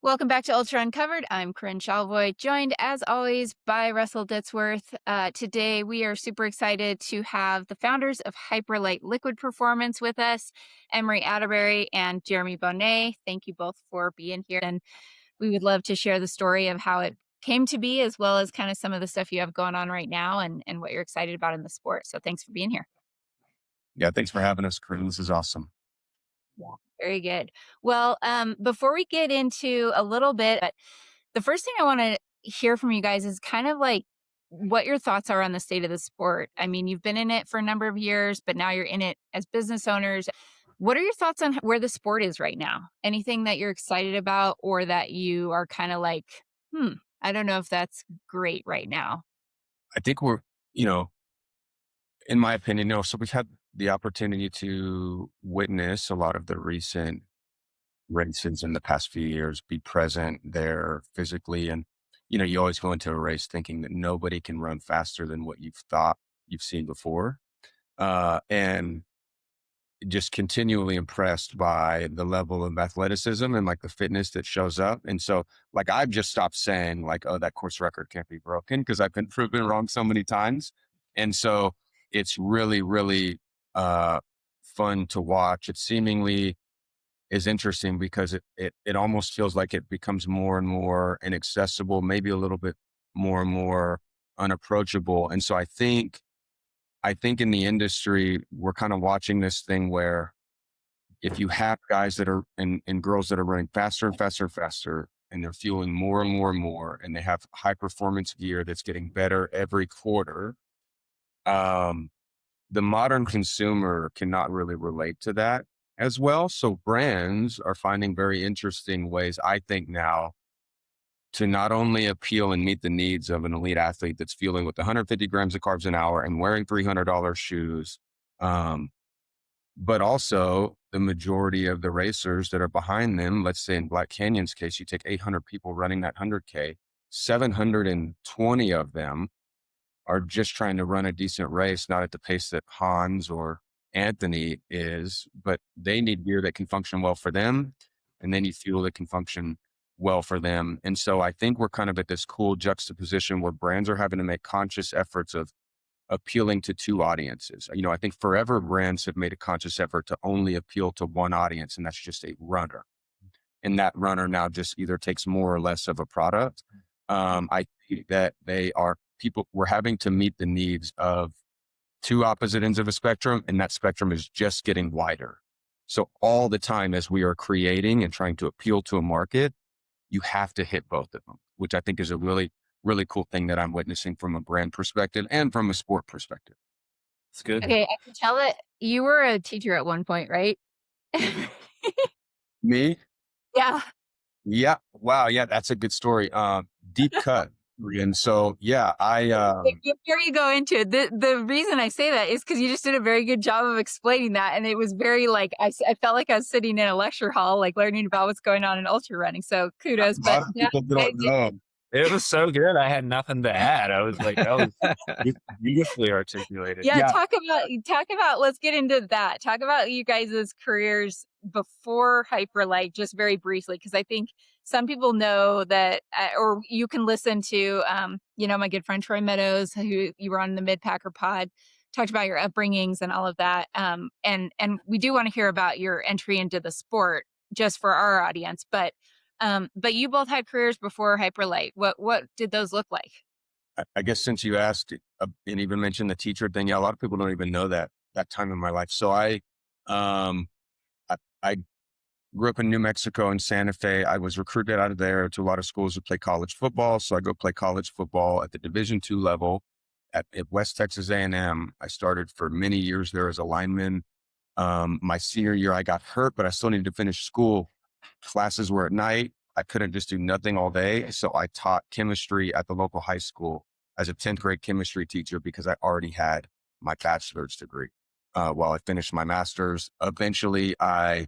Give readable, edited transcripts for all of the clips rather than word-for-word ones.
Welcome back to Ultra Uncovered. I'm Corinne Shalvoy, joined as always by Russell Ditzworth. Today, we are super excited to have the founders of Hyperlyte Liquid Performance with us, Emory Atterberry and Jeremy Bohnett. Thank you both for being here. And we would love to share the story of how it came to be, as well as kind of some of the stuff you have going on right now and what you're excited about in the sport. So thanks for being here. Yeah, thanks for having us, Corinne. This is awesome. Yeah. Very good. Well, before we get into a little bit, but the first thing I want to hear from you guys is kind of like what your thoughts are on the state of the sport. I mean, you've been in it for a number of years, but now you're in it as business owners. What are your thoughts on where the sport is right now? Anything that you're excited about or that you are kind of like, hmm, I don't know if that's great right now? I think we're, you know, in my opinion, so we've had the opportunity to witness a lot of the recent races in the past few years, be present there physically. And, you always go into a race thinking that nobody can run faster than what you've thought you've seen before. And just continually impressed by the level of athleticism and like the fitness that shows up. And so like I've just stopped saying like, oh, that course record can't be broken because I've been proven wrong so many times. And so it's really, really fun to watch. It seemingly is interesting because it almost feels like it becomes more and more inaccessible, maybe a little bit more and more unapproachable. And so I think in the industry, we're kind of watching this thing where if you have guys that are and girls that are running faster and faster and faster, and they're fueling more and more and more, and they have high performance gear that's getting better every quarter, um, the modern consumer cannot really relate to that as well. So brands are finding very interesting ways, I think now, to not only appeal and meet the needs of an elite athlete that's fueling with 150 grams of carbs an hour and wearing $300 shoes, um, but also the majority of the racers that are behind them. Let's say in Black Canyon's case, you take 800 people running that 100K, 720 of them are just trying to run a decent race, not at the pace that Hans or Anthony is, but they need gear that can function well for them. And they need fuel that can function well for them. And so I think we're kind of at this cool juxtaposition where brands are having to make conscious efforts of appealing to two audiences. I think forever brands have made a conscious effort to only appeal to one audience, and that's just a runner. And that runner now just either takes more or less of a product. I think that we're having to meet the needs of two opposite ends of a spectrum, and that spectrum is just getting wider. So all the time as we are creating and trying to appeal to a market, you have to hit both of them, which I think is a really, really cool thing that I'm witnessing from a brand perspective and from a sport perspective. It's good. Okay, I can tell that you were a teacher at one point, right? Me? Yeah. Yeah. Wow. Yeah, that's a good story. Deep cut. And so, yeah, Before you go into it, the reason I say that is because you just did a very good job of explaining that, and it was very like I felt like I was sitting in a lecture hall, like learning about what's going on in ultra running. So kudos, a but lot of yeah, people I don't did. know. It was so good. I had nothing to add. I was like, that was beautifully articulated. Yeah, Yeah. talk about. Let's get into that. Talk about you guys' careers before Hyperlight, just very briefly, because I think some people know that, or you can listen to, my good friend Troy Meadows, who you were on the Mid Packer Pod, talked about your upbringings and all of that. And we do want to hear about your entry into the sport, just for our audience. But you both had careers before Hyperlight. What did those look like? I guess since you asked and even mentioned the teacher thing, yeah, a lot of people don't even know that time in my life. So um, I grew up in New Mexico in Santa Fe. I was recruited out of there to a lot of schools to play college football. So I go play college football at the Division II level at West Texas A&M. I started for many years there as a lineman. My senior year, I got hurt, but I still needed to finish school. Classes were at night. I couldn't just do nothing all day. So I taught chemistry at the local high school as a 10th grade chemistry teacher because I already had my bachelor's degree. While I finished my master's, eventually I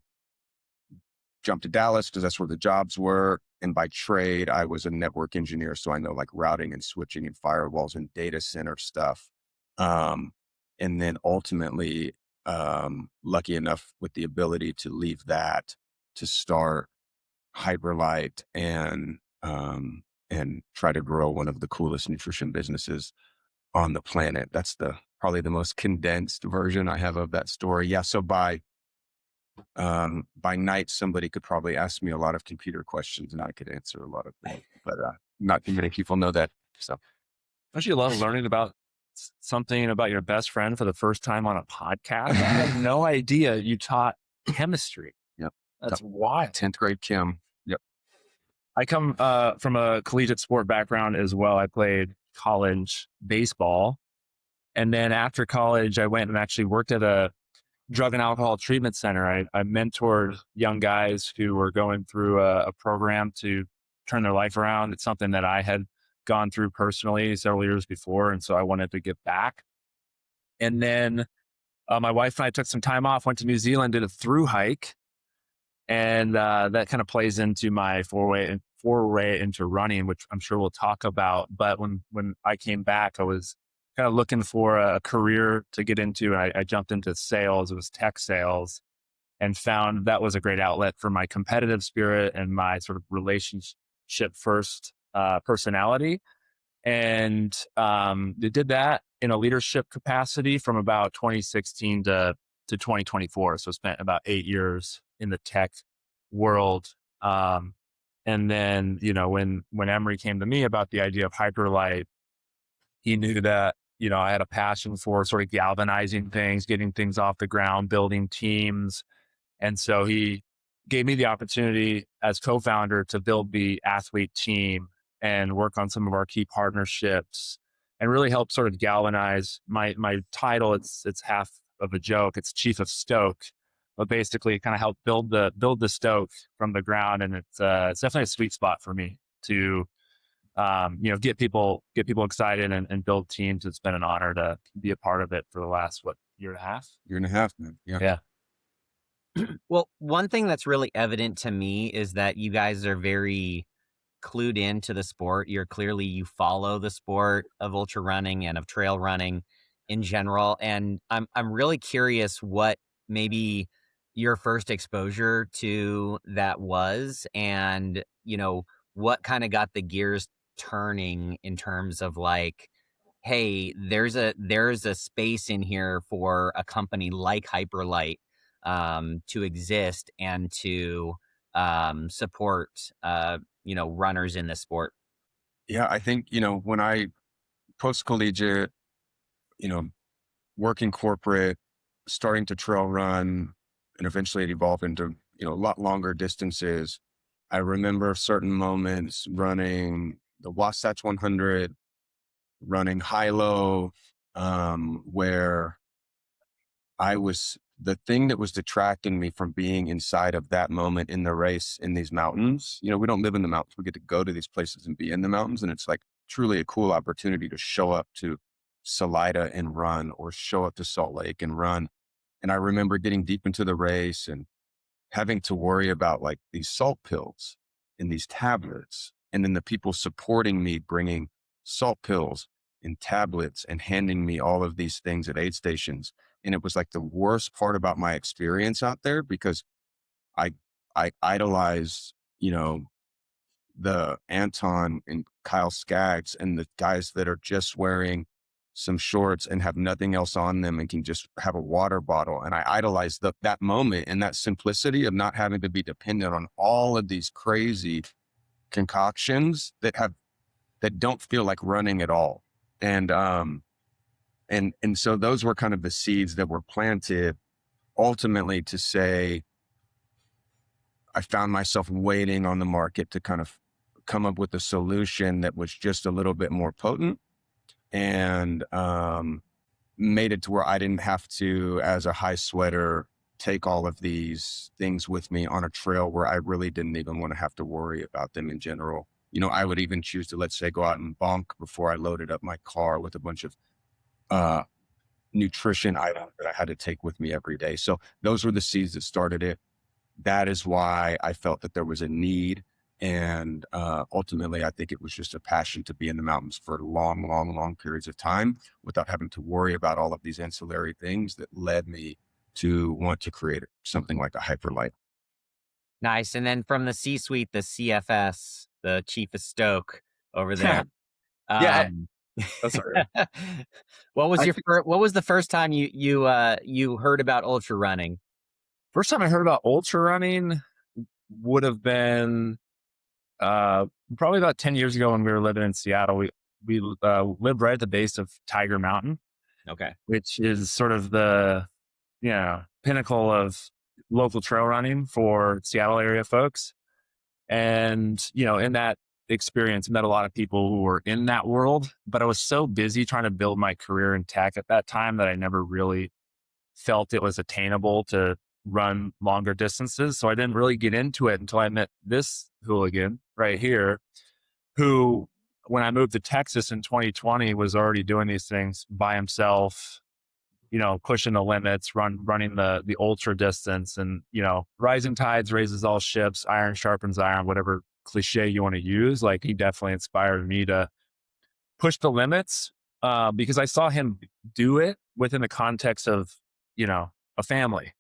jumped to Dallas because that's where the jobs were. And by trade, I was a network engineer. So I know like routing and switching and firewalls and data center stuff. Um, and then ultimately, lucky enough with the ability to leave that to start Hyperlyte and try to grow one of the coolest nutrition businesses on the planet. That's probably the most condensed version I have of that story. Yeah. So by night, somebody could probably ask me a lot of computer questions and I could answer a lot of them, but not too many people know that. So Don't you love learning about something about your best friend for the first time on a podcast? I had no idea you taught chemistry. Yep. That's wild. 10th grade chem. Yep. I come from a collegiate sport background as well. I played college baseball. And then after college, I went and actually worked at a drug and alcohol treatment center. I mentored young guys who were going through a program to turn their life around. It's something that I had gone through personally several years before. And so I wanted to give back. And then my wife and I took some time off, went to New Zealand, did a through hike. And that kind of plays into my foray into running, which I'm sure we'll talk about. But when I came back, I was kind of looking for a career to get into. And I jumped into sales. It was tech sales, and found that was a great outlet for my competitive spirit and my sort of relationship first personality. And they did that in a leadership capacity from about 2016 to 2024. So spent about 8 years in the tech world. And then, when Emory came to me about the idea of Hyperlyte, he knew that, I had a passion for sort of galvanizing things, getting things off the ground, building teams. And so he gave me the opportunity as co-founder to build the athlete team and work on some of our key partnerships and really help sort of galvanize my title. It's half of a joke. It's Chief of Stoke, but basically kind of help build the Stoke from the ground. And it's definitely a sweet spot for me to, get people excited and build teams. It's been an honor to be a part of it for the last, year and a half? Year and a half, man. Yeah. Yeah. Well, one thing that's really evident to me is that you guys are very clued into the sport. You follow the sport of ultra running and of trail running in general. And I'm really curious what maybe your first exposure to that was, and what kind of got the gears turning in terms of like, hey, there's a space in here for a company like Hyperlyte to exist and to support runners in the sport. Yeah. I think, when I post-collegiate, working corporate, starting to trail run, and eventually it evolved into, a lot longer distances. I remember certain moments running the Wasatch 100, running high-low, where the thing that was detracting me from being inside of that moment in the race in these mountains. We don't live in the mountains. We get to go to these places and be in the mountains. And it's like truly a cool opportunity to show up to Salida and run, or show up to Salt Lake and run. And I remember getting deep into the race and having to worry about like these salt pills and these tablets. And then the people supporting me bringing salt pills and tablets and handing me all of these things at aid stations. And it was like the worst part about my experience out there, because I idolize, the Anton and Kyle Skaggs and the guys that are just wearing some shorts and have nothing else on them and can just have a water bottle. And I idolize that moment and that simplicity of not having to be dependent on all of these crazy concoctions that don't feel like running at all. And so those were kind of the seeds that were planted ultimately to say, I found myself waiting on the market to kind of come up with a solution that was just a little bit more potent, and made it to where I didn't have to, as a high sweater, take all of these things with me on a trail where I really didn't even want to have to worry about them in general. I would even choose to, let's say, go out and bonk before I loaded up my car with a bunch of nutrition items that I had to take with me every day. So those were the seeds that started it. That is why I felt that there was a need. And ultimately, I think it was just a passion to be in the mountains for long, long, long periods of time without having to worry about all of these ancillary things that led me to want to create something like a Hyperlyte. Nice. And then from the C-suite, the CFS, the chief of stoke over there. Yeah. Um, Oh, sorry. what was I your think what was the first time you heard about ultra running? First time I heard about ultra running would have been probably about 10 years ago when we were living in Seattle. We lived right at the base of Tiger Mountain, Okay. which is sort of the pinnacle of local trail running for Seattle area folks. And, in that experience, met a lot of people who were in that world, but I was so busy trying to build my career in tech at that time that I never really felt it was attainable to run longer distances. So I didn't really get into it until I met this hooligan right here, who, when I moved to Texas in 2020, was already doing these things by himself, pushing the limits, running the ultra distance, and, rising tides raises all ships, iron sharpens iron, whatever cliche you want to use. Like, he definitely inspired me to push the limits, because I saw him do it within the context of, a family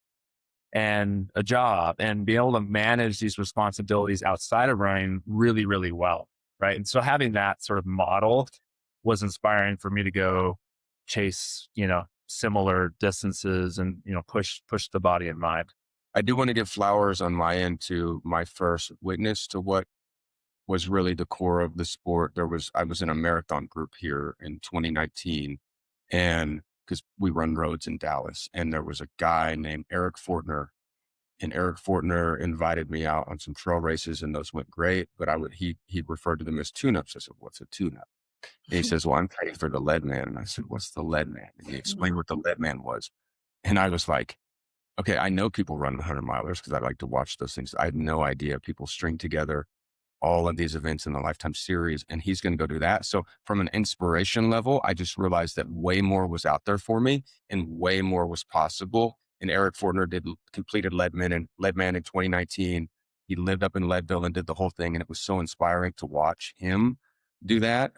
and a job, and be able to manage these responsibilities outside of running really, really well. Right. And so having that sort of model was inspiring for me to go chase, similar distances and, push the body and mind. I do want to give flowers on my end to my first witness to what was really the core of the sport. I was in a marathon group here in 2019, and because we run roads in Dallas, and there was a guy named Eric Fortner, and Eric Fortner invited me out on some trail races, and those went great. But he referred to them as tune-ups. I said, "What's a tune-up?" And he says, "Well, I'm training for the lead man." And I said, "What's the lead man?" And he explained what the lead man was. And I was like, okay, I know people run 100 milers because I like to watch those things. I had no idea people string together all of these events in the Lifetime series, and he's going to go do that. So from an inspiration level, I just realized that way more was out there for me and way more was possible. And Eric Fortner completed Leadman in 2019. He lived up in Leadville and did the whole thing. And it was so inspiring to watch him do that.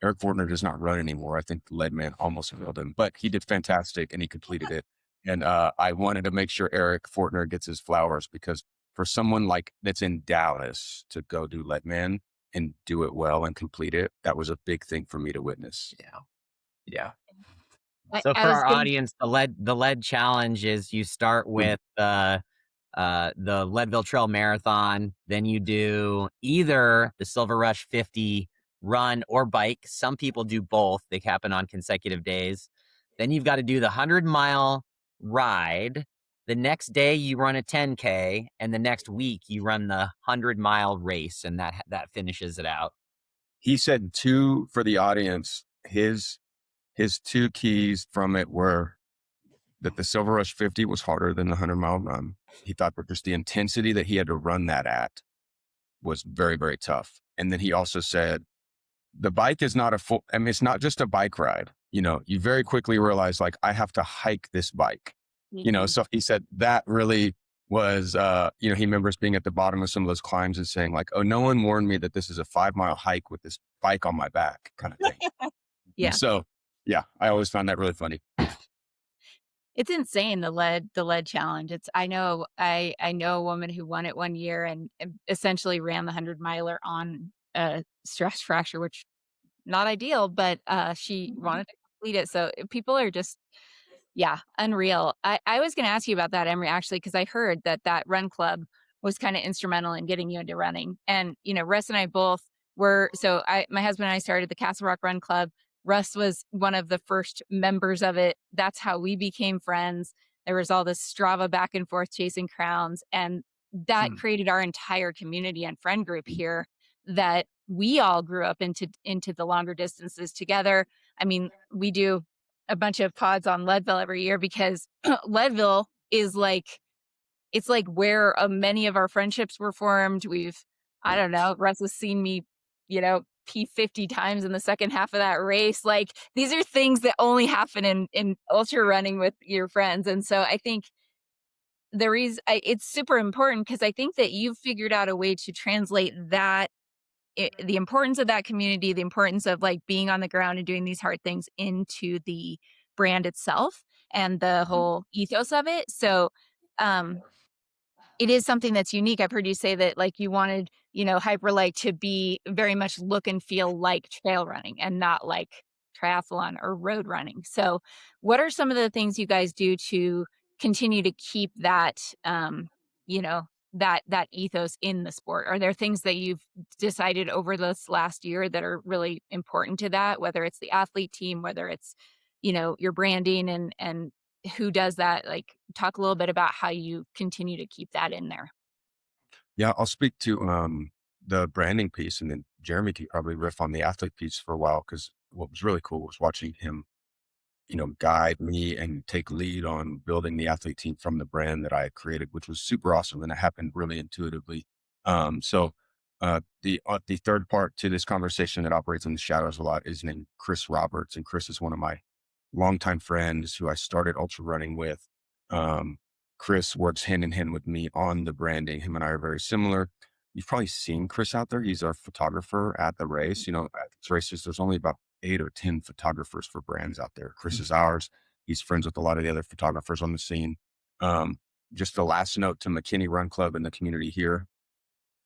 Eric Fortner does not run anymore. I think the Leadman almost killed him, but he did fantastic and he completed it. And I wanted to make sure Eric Fortner gets his flowers, because for someone like that's in Dallas to go do Leadman and do it well and complete it, that was a big thing for me to witness. Yeah. Yeah. So I for was our gonna audience, the lead challenge is you start with the Leadville Trail Marathon, then you do either the Silver Rush 50 run or bike. Some people do both. They happen on consecutive days. Then you've got to do the 100-mile ride. The next day you run a 10K, and the next week you run the 100-mile race, and that finishes it out. He said for the audience, his two keys from it were that the Silver Rush 50 was harder than the 100-mile run. He thought that just the intensity that he had to run that at was very, very tough. And then he also said, the bike is not it's not just a bike ride. You very quickly realize, like, I have to hike this bike, so he said that really was, he remembers being at the bottom of some of those climbs and saying, like, oh, no one warned me that this is a 5-mile hike with this bike on my back kind of thing. Yeah. So yeah, I always found that really funny. It's insane, the lead challenge. I know a woman who won it one year and essentially ran the 100-miler on a stress fracture, which not ideal, but she wanted to complete it. So people are just, yeah, unreal. I was going to ask you about that, Emory, actually, because I heard that run club was kind of instrumental in getting you into running. And, Russ and I both my husband and I started the Castle Rock Run Club. Russ was one of the first members of it. That's how we became friends. There was all this Strava back and forth chasing crowns. And that created our entire community and friend group here, that we all grew up into the longer distances together. I mean, we do a bunch of pods on Leadville every year because Leadville is it's like where many of our friendships were formed. I don't know, Russ has seen me, pee 50 times in the second half of that race. Like, these are things that only happen in ultra running with your friends. And so I think it's super important, because I think that you've figured out a way to translate the importance of that community, the importance of, like, being on the ground and doing these hard things into the brand itself and the whole ethos of it. So, it is something that's unique. I've heard you say that like you wanted, Hyperlight to be very much look and feel like trail running and not like triathlon or road running. So, what are some of the things you guys do to continue to keep that, you know, that ethos in the sport? Are there things that you've decided over this last year that are really important to that? Whether it's the athlete team, whether it's, your branding and who does that? Like, talk a little bit about how you continue to keep that in there. Yeah, I'll speak to the branding piece, and then Jeremy can probably riff on the athlete piece for a while, because what was really cool was watching him, guide me and take lead on building the athlete team from the brand that I had created, which was super awesome. And it happened really intuitively. The third part to this conversation that operates in the shadows a lot is named Chris Roberts. And Chris is one of my longtime friends who I started ultra running with. Um, Chris works hand in hand with me on the branding. Him and I are very similar. You've probably seen Chris out there. He's our photographer at the race. At these races, there's only about 8 or 10 photographers for brands out there. Chris is ours. He's friends with a lot of the other photographers on the scene. Um, just a last note to McKinney Run Club and the community here.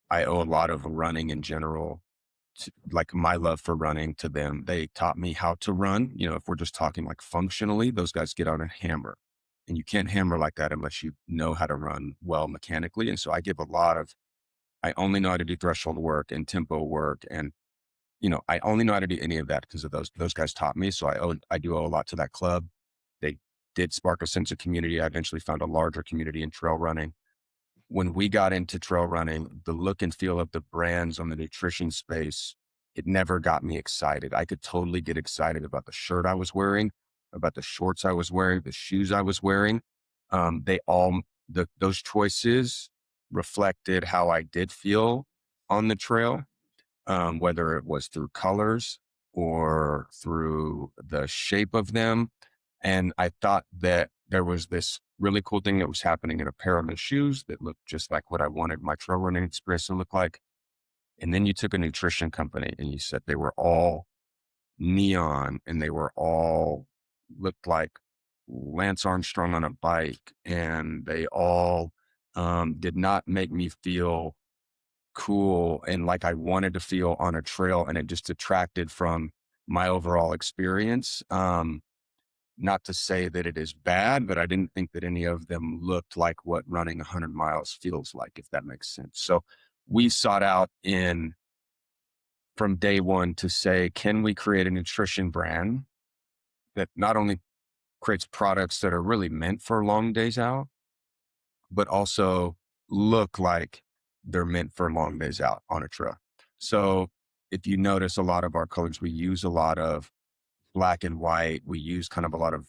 I owe a lot of running in general, like my love for running, to them. They taught me how to run. If we're just talking like functionally, those guys get out and hammer. And you can't hammer like that unless you know how to run well mechanically. And so I only know how to do threshold work and tempo work. And I only know how to do any of that because of those guys taught me. So I do owe a lot to that club. They did spark a sense of community. I eventually found a larger community in trail running. When we got into trail running, the look and feel of the brands on the nutrition space, it never got me excited. I could totally get excited about the shirt I was wearing, about the shorts I was wearing, the shoes I was wearing. Those choices reflected how I did feel on the trail, whether it was through colors or through the shape of them. And I thought that there was this really cool thing that was happening in a pair of my shoes that looked just like what I wanted my trail running experience to look like. And then you took a nutrition company and you said they were all neon and they were all looked like Lance Armstrong on a bike, and they all did not make me feel cool and like I wanted to feel on a trail, and it just detracted from my overall experience. Not to say that it is bad, but I didn't think that any of them looked like what running 100 miles feels like, if that makes sense. So we sought out in from day one to say, can we create a nutrition brand that not only creates products that are really meant for long days out, but also look like they're meant for long days out on a trail. So if you notice, a lot of our colors, we use a lot of black and white. We use kind of a lot of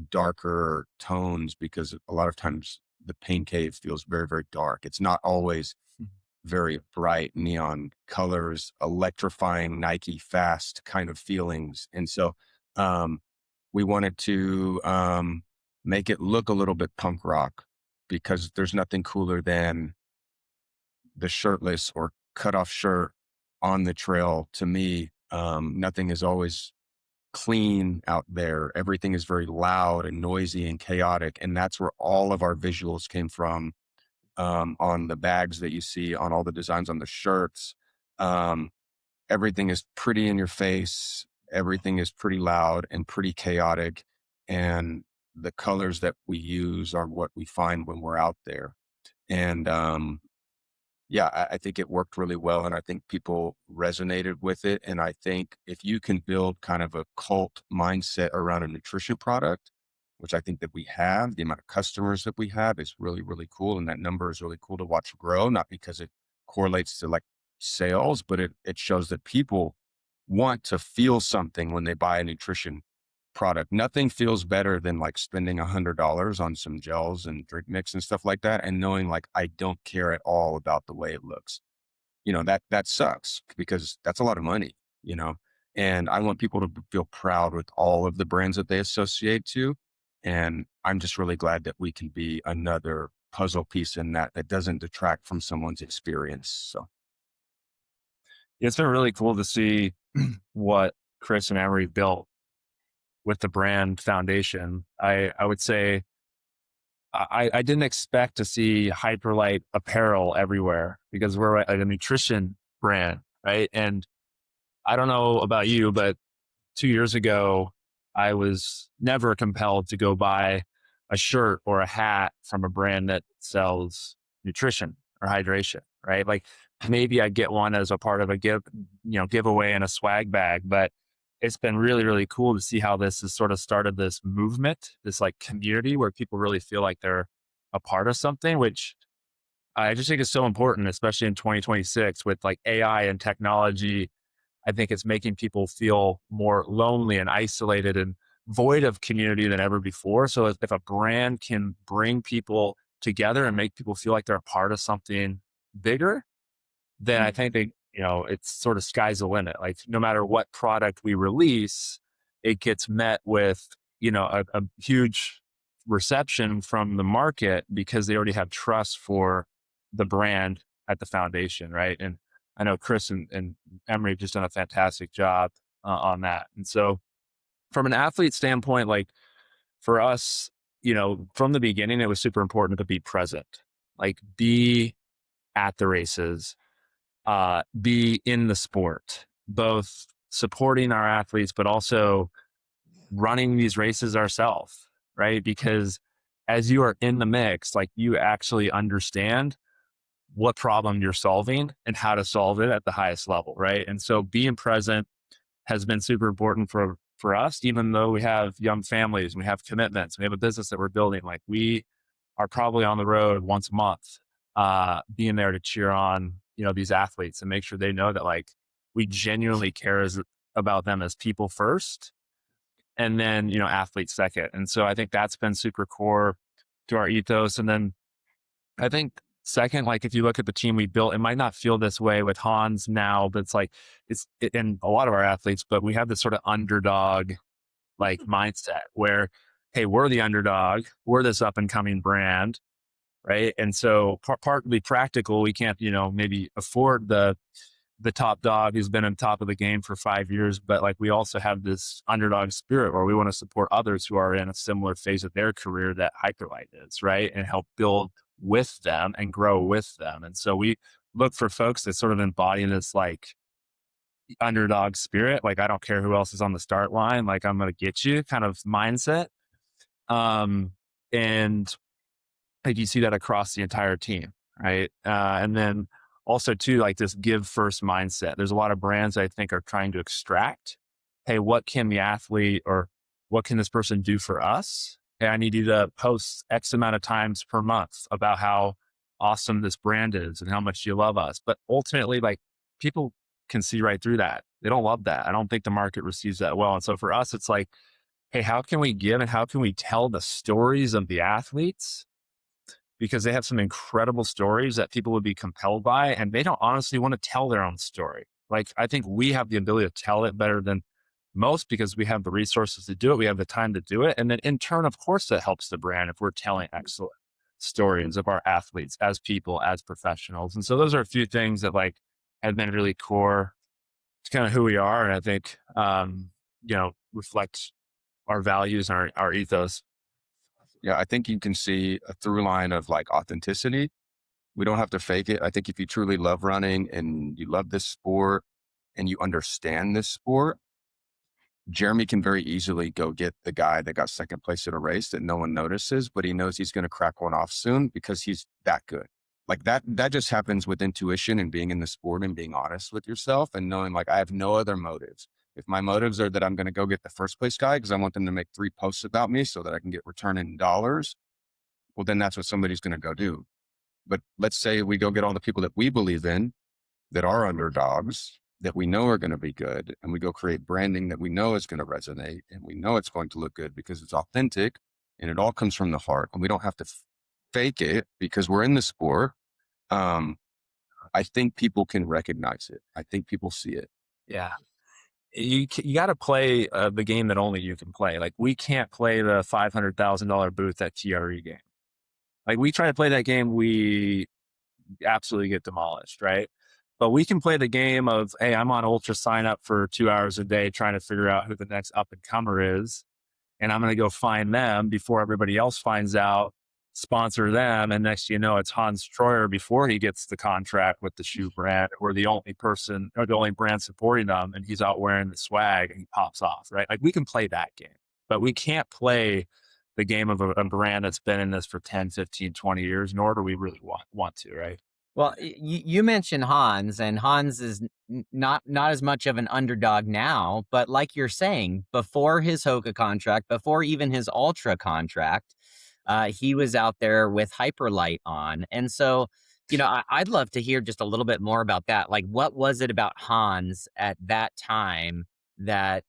darker tones because a lot of times the pain cave feels very, very dark. It's not always very bright neon colors, electrifying Nike fast kind of feelings. And so we wanted to make it look a little bit punk rock, because there's nothing cooler than the shirtless or cut off shirt on the trail. To me, nothing is always clean out there. Everything is very loud and noisy and chaotic. And that's where all of our visuals came from, on the bags that you see, on all the designs on the shirts. Everything is pretty in your face. Everything is pretty loud and pretty chaotic. And the colors that we use are what we find when we're out there. And I think it worked really well. And I think people resonated with it. And I think if you can build kind of a cult mindset around a nutrition product, which I think that we have, the amount of customers that we have is really, really cool. And that number is really cool to watch grow, not because it correlates to like sales, but it shows that people want to feel something when they buy a nutrition product. Nothing feels better than like spending $100 on some gels and drink mix and stuff like that, and knowing like I don't care at all about the way it looks. That sucks, because that's a lot of money, and I want people to feel proud with all of the brands that they associate to. And I'm just really glad that we can be another puzzle piece in that doesn't detract from someone's experience. So It's been really cool to see what Chris and Emory built with the brand foundation. I would say I didn't expect to see Hyperlyte apparel everywhere because we're like a nutrition brand, right? And I don't know about you, but 2 years ago, I was never compelled to go buy a shirt or a hat from a brand that sells nutrition or hydration, right? Like maybe I get one as a part of a giveaway and a swag bag, but it's been really, really cool to see how this has sort of started this movement, this like community where people really feel like they're a part of something, which I just think is so important, especially in 2026 with like AI and technology. I think it's making people feel more lonely and isolated and void of community than ever before. So if a brand can bring people together and make people feel like they're a part of something bigger, then I think it's sort of sky's the limit. Like no matter what product we release, it gets met with, a huge reception from the market because they already have trust for the brand at the foundation. Right. And I know Chris and Emory have just done a fantastic job on that. And so from an athlete standpoint, like for us, from the beginning, it was super important to be present, like be at the races, be in the sport, both supporting our athletes, but also running these races ourselves, right? Because as you are in the mix, like you actually understand what problem you're solving and how to solve it at the highest level, right? And so being present has been super important for us, even though we have young families, we have commitments, we have a business that we're building. Like we are probably on the road once a month, being there to cheer on, these athletes and make sure they know that like we genuinely care about them as people first and then, athletes second. And so I think that's been super core to our ethos. And then I think second, like if you look at the team we built, it might not feel this way with Hans now, but it's like, in a lot of our athletes, but we have this sort of underdog like mindset where, hey, we're the underdog, we're this up and coming brand. Right. And so partly practical, we can't, maybe afford the top dog who's been on top of the game for 5 years, but like we also have this underdog spirit where we want to support others who are in a similar phase of their career that Hyperlyte is, right? And help build with them and grow with them. And so we look for folks that sort of embody this like underdog spirit, like I don't care who else is on the start line, like I'm gonna get you kind of mindset. And like you see that across the entire team, right? And then also too, like this give first mindset. There's a lot of brands I think are trying to extract, hey, what can the athlete or what can this person do for us? Hey, I need you to post X amount of times per month about how awesome this brand is and how much you love us. But ultimately, like people can see right through that. They don't love that. I don't think the market receives that well. And so for us, it's like, hey, how can we give and how can we tell the stories of the athletes? Because they have some incredible stories that people would be compelled by, and they don't honestly want to tell their own story. Like, I think we have the ability to tell it better than most because we have the resources to do it. We have the time to do it. And then in turn, of course, that helps the brand if we're telling excellent stories of our athletes as people, as professionals. And so those are a few things that like have been really core to kind of who we are. And I think, reflect our values and our ethos. Yeah, I think you can see a through line of like authenticity. We don't have to fake it. I think if you truly love running and you love this sport and you understand this sport, Jeremy can very easily go get the guy that got second place at a race that no one notices, but he knows he's going to crack one off soon because he's that good. Like that just happens with intuition and being in the sport and being honest with yourself and knowing like I have no other motives. If my motives are that I'm going to go get the first place guy because I want them to make 3 posts about me so that I can get return in dollars, well, then that's what somebody's going to go do. But let's say we go get all the people that we believe in that are underdogs that we know are going to be good. And we go create branding that we know is going to resonate and we know it's going to look good because it's authentic and it all comes from the heart and we don't have to fake it because we're in the sport. I think people can recognize it. I think people see it. Yeah. You got to play the game that only you can play. Like we can't play the $500,000 booth at TRE game. Like we try to play that game, we absolutely get demolished, right? But we can play the game of, hey, I'm on Ultra sign up for 2 hours a day trying to figure out who the next up and comer is. And I'm going to go find them before everybody else finds out sponsor them. And next, it's Hans Troyer before he gets the contract with the shoe brand, or the only person or the only brand supporting them. And he's out wearing the swag and he pops off, right? Like we can play that game, but we can't play the game of a brand that's been in this for 10, 15, 20 years, nor do we really want to, right? Well, you mentioned Hans, and Hans is not as much of an underdog now, but like you're saying, before his Hoka contract, before even his Ultra contract, he was out there with Hyperlyte on. And so, I'd love to hear just a little bit more about that. Like, what was it about Hans at that time that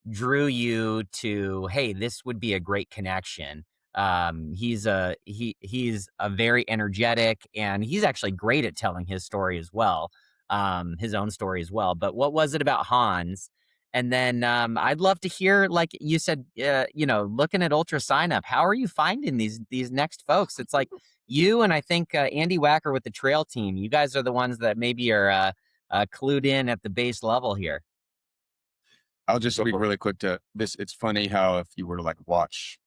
drew you to, hey, this would be a great connection? He's a very energetic, and he's actually great at telling his story as well, his own story as well. But what was it about Hans? And then I'd love to hear, like you said, looking at Ultra Sign Up, how are you finding these next folks? It's like you and I think Andy Wacker with the trail team. You guys are the ones that maybe are clued in at the base level here. I'll just speak really quick to this. It's funny how if you were to like watch,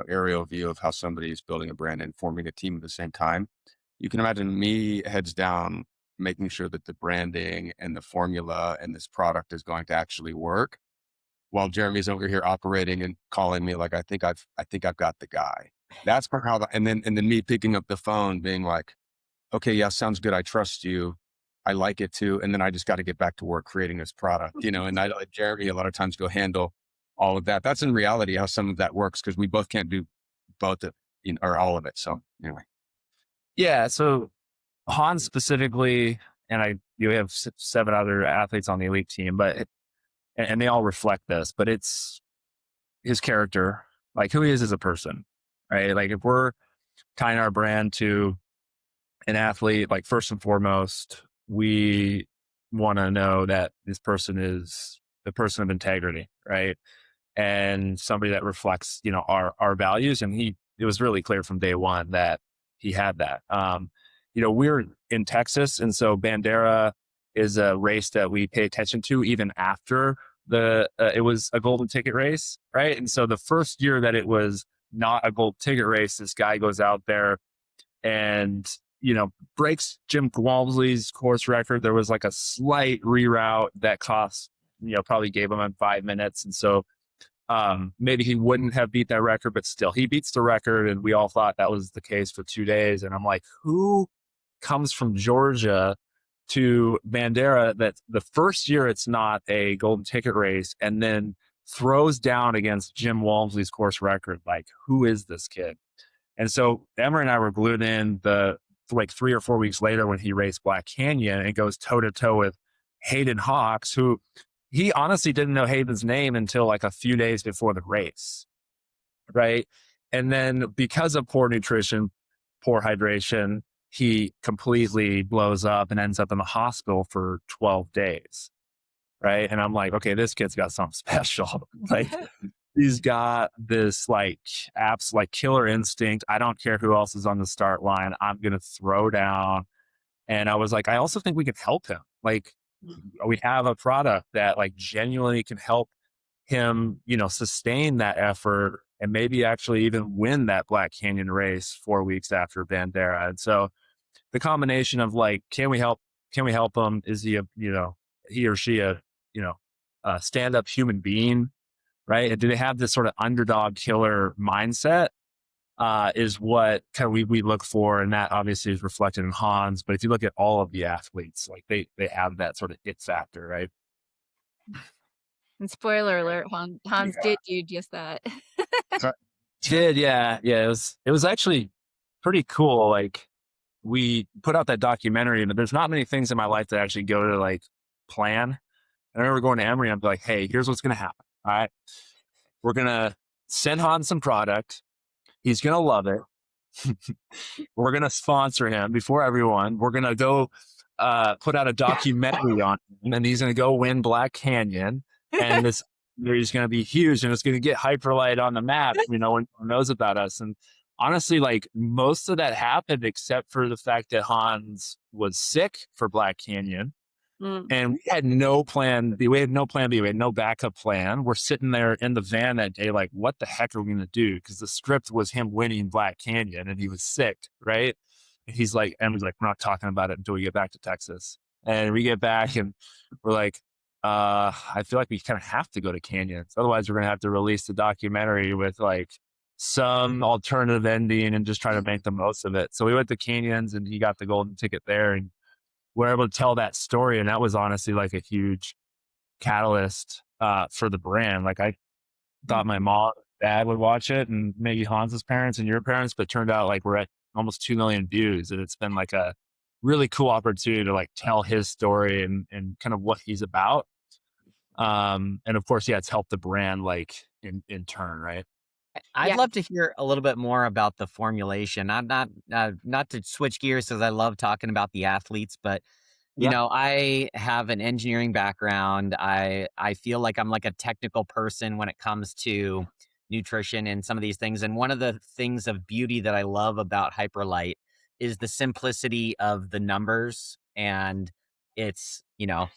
aerial view of how somebody is building a brand and forming a team at the same time, you can imagine me heads down, making sure that the branding and the formula and this product is going to actually work, while Jeremy's over here operating and calling me like, I think I've got the guy. That's how, and then me picking up the phone being like, okay, yeah, sounds good. I trust you. I like it too. And then I just got to get back to work creating this product, and I let Jeremy a lot of times go handle all of that. That's in reality how some of that works, because we both can't do both of, or all of it. So anyway. Yeah. So Hans specifically, and we have 7 other athletes on the elite team, and they all reflect this, but it's his character, like who he is as a person, right? Like if we're tying our brand to an athlete, like first and foremost, we want to know that this person is the person of integrity, right? And somebody that reflects, our values. And it was really clear from day one that he had that. We're in Texas, and so Bandera is a race that we pay attention to even after it was a golden ticket race, right? And so the first year that it was not a gold ticket race, this guy goes out there and breaks Jim Walmsley's course record. There was like a slight reroute that cost, probably gave him 5 minutes. And so maybe he wouldn't have beat that record, but still he beats the record. And we all thought that was the case for 2 days. And I'm like, who comes from Georgia to Bandera that the first year it's not a golden ticket race and then throws down against Jim Walmsley's course record? Like, who is this kid? And so Emory and I were glued in like 3 or 4 weeks later when he raced Black Canyon and goes toe to toe with Hayden Hawks, who he honestly didn't know Hayden's name until like a few days before the race. Right. And then because of poor nutrition, poor hydration, he completely blows up and ends up in the hospital for 12 days. Right. And I'm like, okay, this kid's got something special. Like, he's got this like apps, like killer instinct. I don't care who else is on the start line. I'm going to throw down. And I was like, I also think we can help him. Like, we have a product that like genuinely can help him, sustain that effort and maybe actually even win that Black Canyon race 4 weeks after Bandera. And so the combination of like, can we help him? Is he he or she a stand-up human being? Right? And do they have this sort of underdog killer mindset? Is what kind of we look for, and that obviously is reflected in Hans. But if you look at all of the athletes, like they have that sort of it factor, right? And spoiler alert, Hans did do just that. Yeah. It was actually pretty cool. Like, we put out that documentary, and there's not many things in my life that actually go to like plan. I remember going to Emory and I'm like, hey, here's what's going to happen. All right. We're going to send Hans some product. He's going to love it. We're going to sponsor him before everyone. We're going to go put out a documentary on him, and he's going to go win Black Canyon. And this is going to be huge, and it's going to get Hyperlyte on the map. No one knows about us. And honestly, like, most of that happened except for the fact that Hans was sick for Black Canyon. And we had no plan B. We had no plan B. We had no backup plan. We're sitting there in the van that day, like, what the heck are we going to do? Because the script was him winning Black Canyon and he was sick, right? And he's like, Emily's like, we're not talking about it until we get back to Texas. And we get back and we're like, I feel like we kind of have to go to canyons. Otherwise, we're going to have to release the documentary with like some alternative ending and just try to make the most of it. So we went to canyons and he got the golden ticket there. And we're able to tell that story. And that was honestly like a huge catalyst for the brand. Like I thought my mom, dad would watch it and maybe Hans's parents and your parents, but it turned out like we're at almost 2 million views. And it's been like a really cool opportunity to like tell his story and kind of what he's about. And of course, yeah, it's helped the brand like in turn, right? I'd love to hear a little bit more about the formulation. Not to switch gears because I love talking about the athletes, but you know, I have an engineering background. I feel like I'm like a technical person when it comes to nutrition and some of these things. And one of the things of beauty that I love about Hyperlight is the simplicity of the numbers. And it's, you know,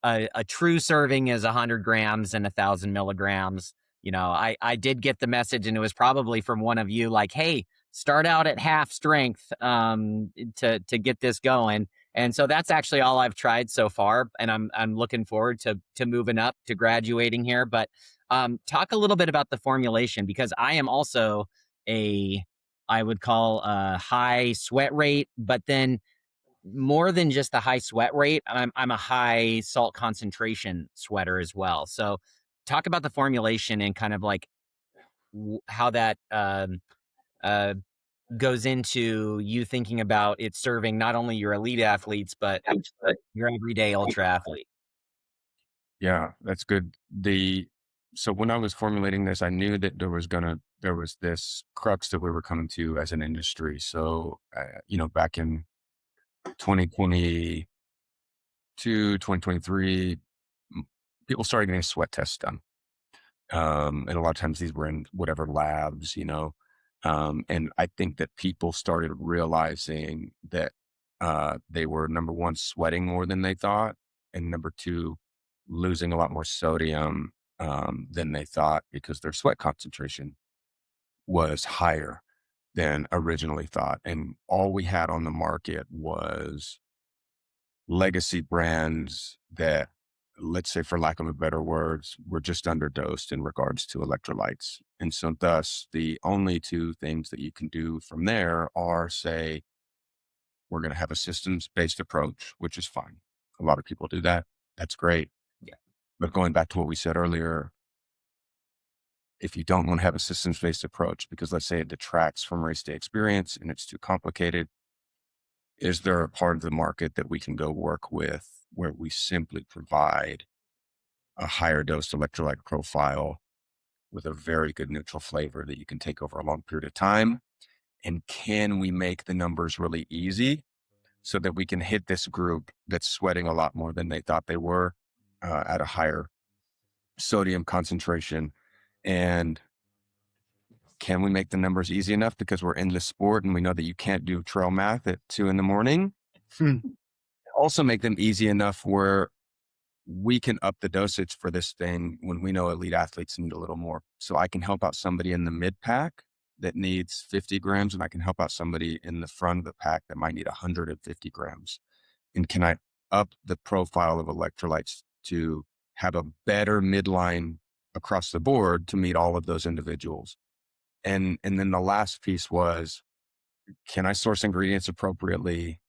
a true serving is 100 grams and 1,000 milligrams. You know, I did get the message, and it was probably from one of you, like, "Hey, start out at half strength to get this going." And so that's actually all I've tried so far, and I'm looking forward to moving up to graduating here. But talk a little bit about the formulation, because I am also I would call a high sweat rate, but then more than just the high sweat rate, I'm a high salt concentration sweater as well. So talk about the formulation and kind of like how that uh, goes into you thinking about it serving not only your elite athletes, but your everyday ultra athlete. Yeah, that's good. So when I was formulating this, I knew that there was this crux that we were coming to as an industry. So, back in 2022, 2023, people started getting sweat tests done. And a lot of times these were in whatever labs, and I think that people started realizing that they were, number one, sweating more than they thought, and number two, losing a lot more sodium than they thought because their sweat concentration was higher than originally thought. And all we had on the market was legacy brands that, let's say, for lack of a better words, were just underdosed in regards to electrolytes. And so thus the only two things that you can do from there are say, we're going to have a systems-based approach, which is fine. A lot of people do that. That's great. Yeah. But going back to what we said earlier, if you don't want to have a systems-based approach, because let's say it detracts from race day experience and it's too complicated, is there a part of the market that we can go work with where we simply provide a higher dose electrolyte profile with a very good neutral flavor that you can take over a long period of time? And can we make the numbers really easy so that we can hit this group that's sweating a lot more than they thought they were at a higher sodium concentration? And can we make the numbers easy enough because we're in the sport and we know that you can't do trail math at 2 a.m? Also make them easy enough where we can up the dosage for this thing when we know elite athletes need a little more. So I can help out somebody in the mid pack that needs 50 grams, and I can help out somebody in the front of the pack that might need 150 grams. And can I up the profile of electrolytes to have a better midline across the board to meet all of those individuals? And then the last piece was, can I source ingredients appropriately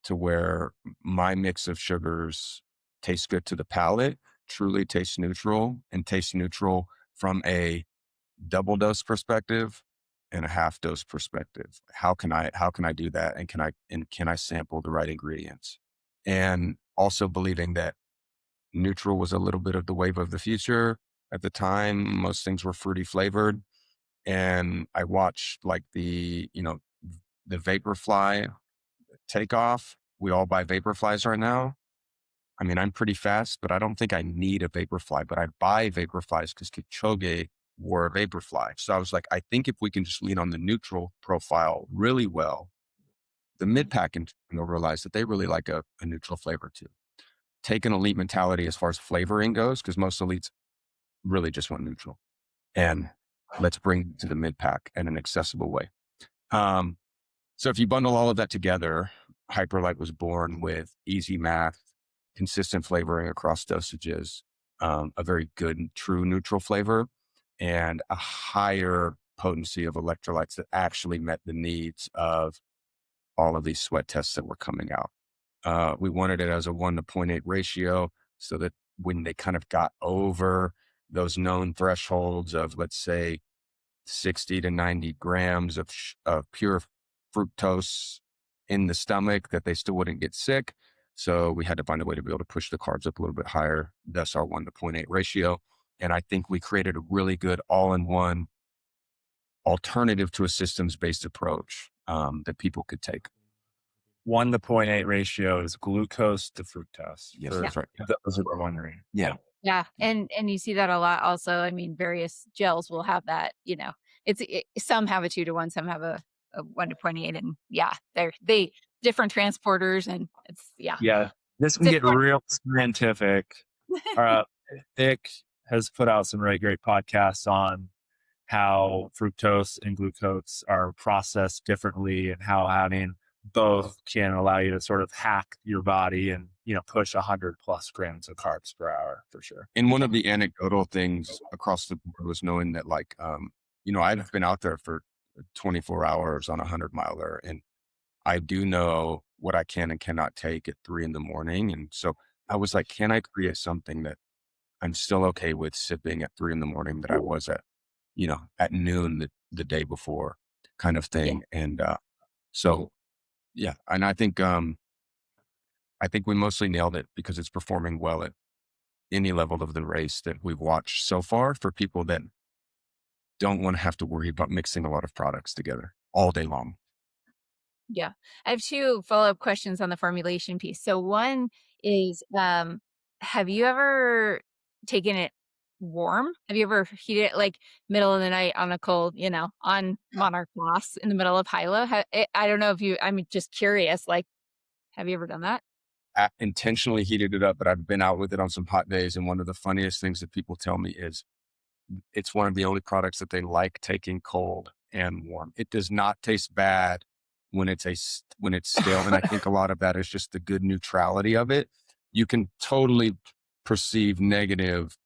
to where my mix of sugars tastes good to the palate, truly tastes neutral, and tastes neutral from a double dose perspective and a half dose perspective? How can I do that? And can I sample the right ingredients? And also believing that neutral was a little bit of the wave of the future. At the time, most things were fruity flavored. And I watched like the Vaporfly take off. We all buy Vaporflies right now. I mean, I'm pretty fast, but I don't think I need a Vaporfly, but I buy Vaporflies because Kipchoge wore a Vaporfly. So I was like, I think if we can just lean on the neutral profile really well, the mid pack and realize that they really like a neutral flavor too. take an elite mentality as far as flavoring goes, because most elites really just want neutral. And let's bring it to the mid pack in an accessible way. So if you bundle all of that together, Hyperlyte was born with easy math, consistent flavoring across dosages, a very good and true neutral flavor, and a higher potency of electrolytes that actually met the needs of all of these sweat tests that were coming out. We wanted it as a 1 to 0.8 ratio so that when they kind of got over those known thresholds of, let's say, 60 to 90 grams of pure fructose in the stomach, that they still wouldn't get sick. So we had to find a way to be able to push the carbs up a little bit higher. That's our 1 to 0.8 ratio. And I think we created a really good all-in-one alternative to a systems-based approach that people could take. 1 to 0.8 ratio is glucose to fructose. Yes, that's right. Yeah. Those who are wondering. Yeah. Yeah. And you see that a lot also. I mean, various gels will have that, some have a 2 to 1, some have a 1 to 0.8. And they different transporters, and Yeah. This can It's get real scientific. Nick has put out some really great podcasts on how fructose and glucose are processed differently, and how having both can allow you to sort of hack your body and, push 100 plus grams of carbs per hour for sure. And one of the anecdotal things across the board was knowing that, like, I've been out there for 24 hours on a 100-miler, and I do know what I can and cannot take at 3 a.m. And so I was like, can I create something that I'm still okay with sipping at 3 a.m. that I was at, at noon the day before, kind of thing. Yeah. And so, yeah. And I think we mostly nailed it because it's performing well at any level of the race that we've watched so far for people that don't want to have to worry about mixing a lot of products together all day long. Yeah. I have 2 follow-up questions on the formulation piece. So one is, have you ever taken it warm? Have you ever heated it like middle of the night on a cold, on Monarch Glass in the middle of Hilo? I don't know if I'm just curious, like, have you ever done that? I intentionally heated it up, but I've been out with it on some hot days. And one of the funniest things that people tell me is it's one of the only products that they like taking cold and warm. It does not taste bad when it's stale. And I think a lot of that is just the good neutrality of it. You can totally perceive negative